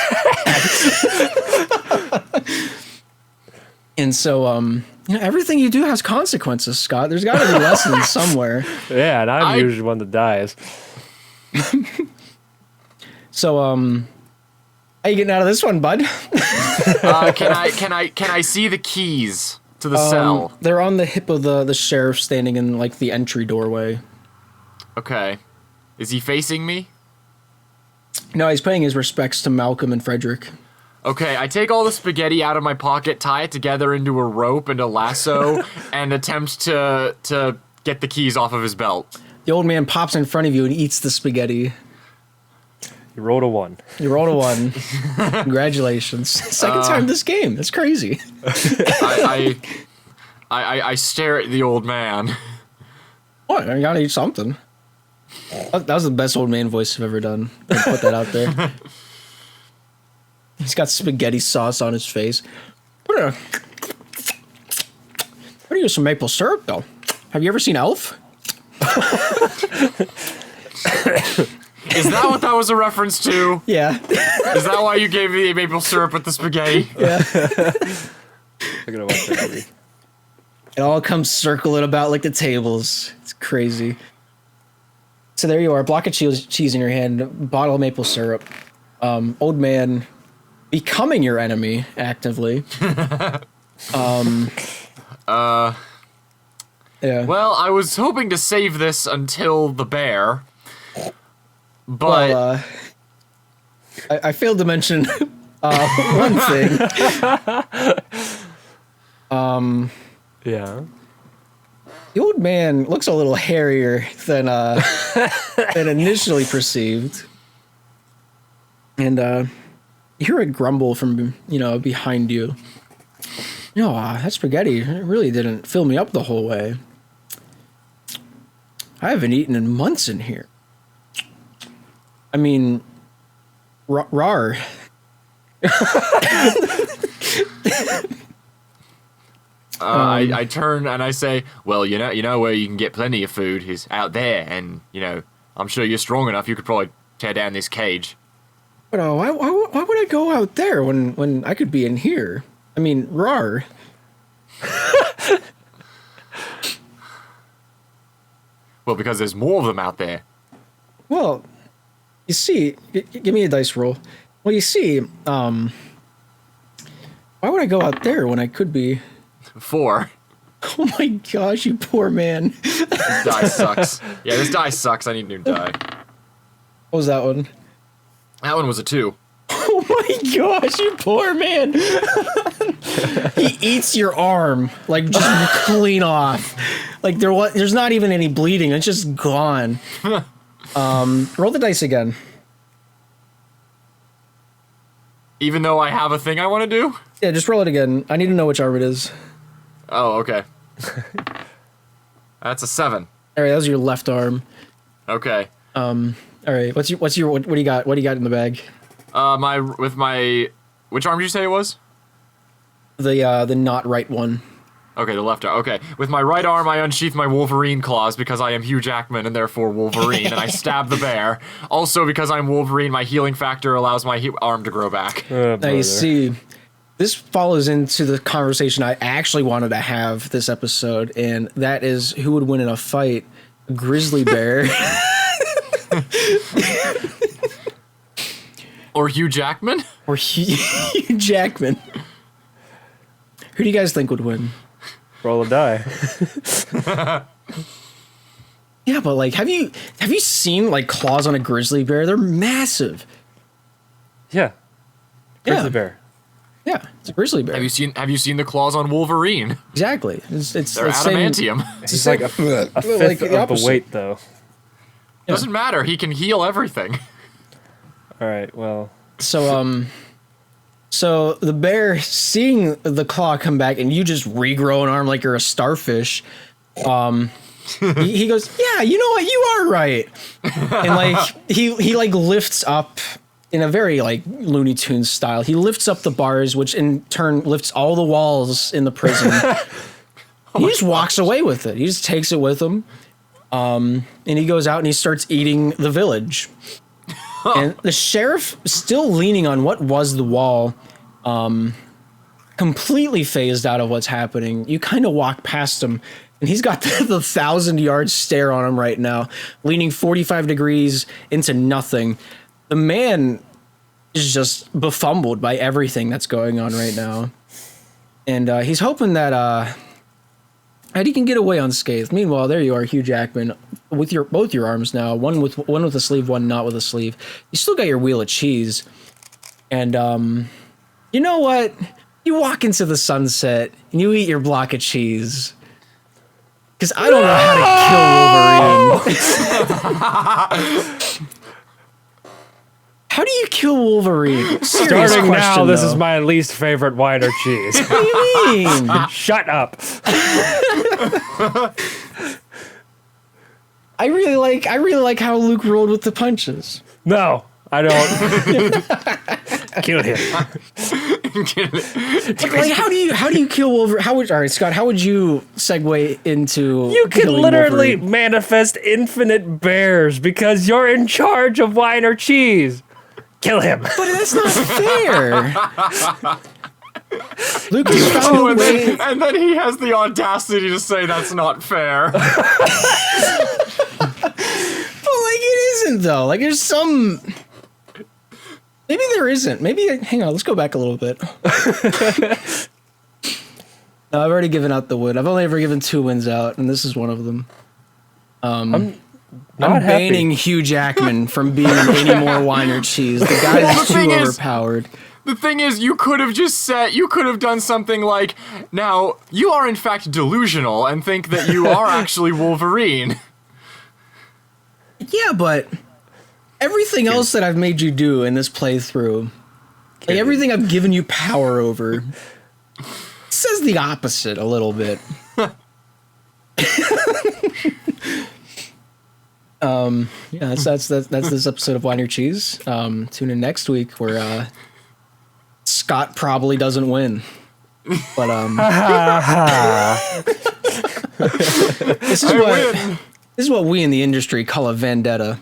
And so, everything you do has consequences, Scott. There's got to be lessons somewhere. Yeah, and I'm usually one that dies. So, how you getting out of this one, bud? Can I see the keys to the cell? They're on the hip of the sheriff, standing in like the entry doorway. Okay, is he facing me? No, he's paying his respects to Malcolm and Frederick. Okay, I take all the spaghetti out of my pocket, tie it together into a rope and a lasso, and attempt to get the keys off of his belt. The old man pops in front of you and eats the spaghetti. You rolled a 1. You rolled a 1. Congratulations. Second time this game. That's crazy. I stare at the old man. What? I gotta eat something. That was the best old man voice I've ever done. I'll put that out there. He's got spaghetti sauce on his face. What do you use some maple syrup, though? Have you ever seen Elf? Is that what that was a reference to? Yeah. Is that why you gave me maple syrup with the spaghetti? Yeah. I'm gonna watch that movie. It all comes circling about like the tables. It's crazy. So there you are, a block of cheese in your hand, a bottle of maple syrup. Old man becoming your enemy actively. Yeah. Well, I was hoping to save this until the bear, but well, I failed to mention one thing. Yeah. The old man looks a little hairier than initially perceived, and you hear a grumble from behind you. That spaghetti really didn't fill me up the whole way. I haven't eaten in months in here. I mean, rar. I turn and I say, well, you know where you can get plenty of food is out there, and I'm sure you're strong enough. You could probably tear down this cage. But why would I go out there when I could be in here? I mean, rawr. Well, because there's more of them out there. Well, you see, give me a dice roll. Well, you see, why would I go out there when I could be? 4. Oh my gosh, you poor man. This die sucks. Yeah, this die sucks. I need a new die. What was that one? That one was a 2. Oh my gosh, you poor man. He eats your arm, like just clean off. Like there's not even any bleeding. It's just gone. Roll the dice again. Even though I have a thing I want to do? Yeah, just roll it again. I need to know which arm it is. Oh, okay. That's a 7. All right, that was your left arm. Okay. All right. What do you got? What do you got in the bag? Which arm did you say it was? The not right one. Okay, the left arm. Okay. With my right arm, I unsheath my Wolverine claws because I am Hugh Jackman and therefore Wolverine, and I stab the bear. Also, because I'm Wolverine, my healing factor allows my arm to grow back. Now you see, this follows into the conversation I actually wanted to have this episode, and that is who would win in a fight, a grizzly bear or Hugh Jackman? Or Hugh Jackman. Who do you guys think would win? Roll a die. Yeah, but like, have you seen like claws on a grizzly bear? They're massive. Yeah. Grizzly bear. Yeah, it's a grizzly bear. Have you seen the claws on Wolverine? Exactly. It's They're adamantium. He's like a fifth of the weight, though. Yeah. Doesn't matter. He can heal everything. All right. Well. So the bear, seeing the claw come back and you just regrow an arm like you're a starfish, he goes, yeah, you know what, you are right. And like he like lifts up in a very like Looney Tunes style. He lifts up the bars, which in turn lifts all the walls in the prison. He just walks away with it. He just takes it with him. And he goes out and he starts eating the village. And the sheriff, still leaning on what was the wall, completely phased out of what's happening. You kind of walk past him, and he's got the 1,000-yard stare on him right now, leaning 45 degrees into nothing. The man is just befumbled by everything that's going on right now. And he's hoping that he can get away unscathed. Meanwhile, there you are, Hugh Jackman, with both your arms now, one with a sleeve, one not with a sleeve. You still got your wheel of cheese. And you know what? You walk into the sunset and you eat your block of cheese. Because I don't know how to kill Wolverine. How do you kill Wolverine? Starting now, this is my least favorite wine or cheese. What do you mean? Shut up. I really like how Luke rolled with the punches. No, I don't. Kill him. Like, how do you kill Wolverine? All right, Scott, how would you segue into You can literally Wolverine? manifest infinite bears because you're in charge of wine or cheese. Kill him. But that's not fair. Luke has found a way. And then he has the audacity to say that's not fair. But like, it isn't though. Like, there's some. Maybe there isn't. Maybe hang on. Let's go back a little bit. No, I've already given out the win. I've only ever given 2 wins out, and this is one of them. I'm banning Hugh Jackman from being any more wine or cheese. The guy is too overpowered. The thing is, you could have done something like, now, you are in fact delusional and think that you are actually Wolverine. Yeah, but everything else that I've made you do in this playthrough, like everything I've given you power over, says the opposite a little bit. Yeah, that's this episode of Wine or Cheese. Tune in next week where Scott probably doesn't win. But this is I what win. this is what we in the industry call a vendetta.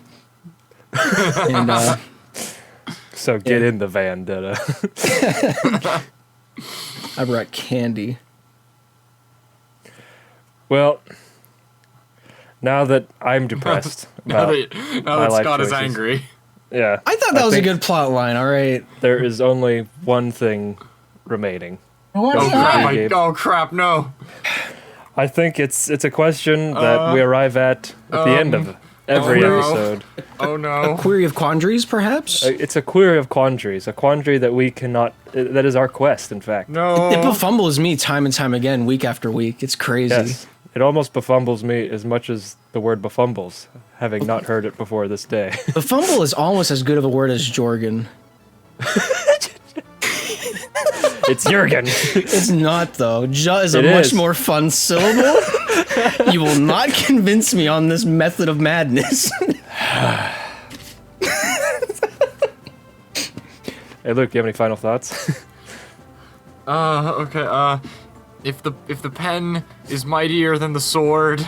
And So get in the vendetta. I brought candy. Well, now that I'm depressed Now about that my life Scott is choices. angry. Yeah, I thought that was a think good plot line. All right. there is only one thing remaining. What Oh is crap! that? Gabe. Oh crap! No. I think it's a question that we arrive at the end of every no. episode. Oh no. Query of quandaries, perhaps? It's a query of quandaries, a quandary that we cannot. That is our quest, in fact. No. It befumbles me time and time again, week after week. It's crazy. Yes, it almost befumbles me as much as the word befumbles, having not heard it before this day. Befumble is almost as good of a word as Jorgen. It's Jurgen. It's not, though. Ja is a It much is. more fun syllable. You will not convince me on this method of madness. Hey, Luke, do you have any final thoughts? Okay. If the pen is mightier than the sword,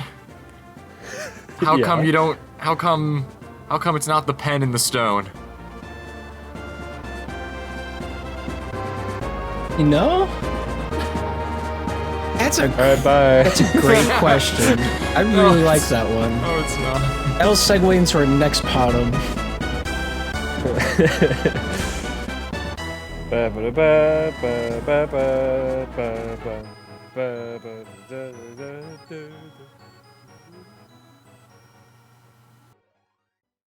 how Yeah. come you don't? How come it's not the pen and the stone? You know? That's a All right, bye. great question. I really like that one. Oh, it's not. That'll segue into our next PoDumb. Ba ba ba ba ba ba ba ba ba ba ba da da da da.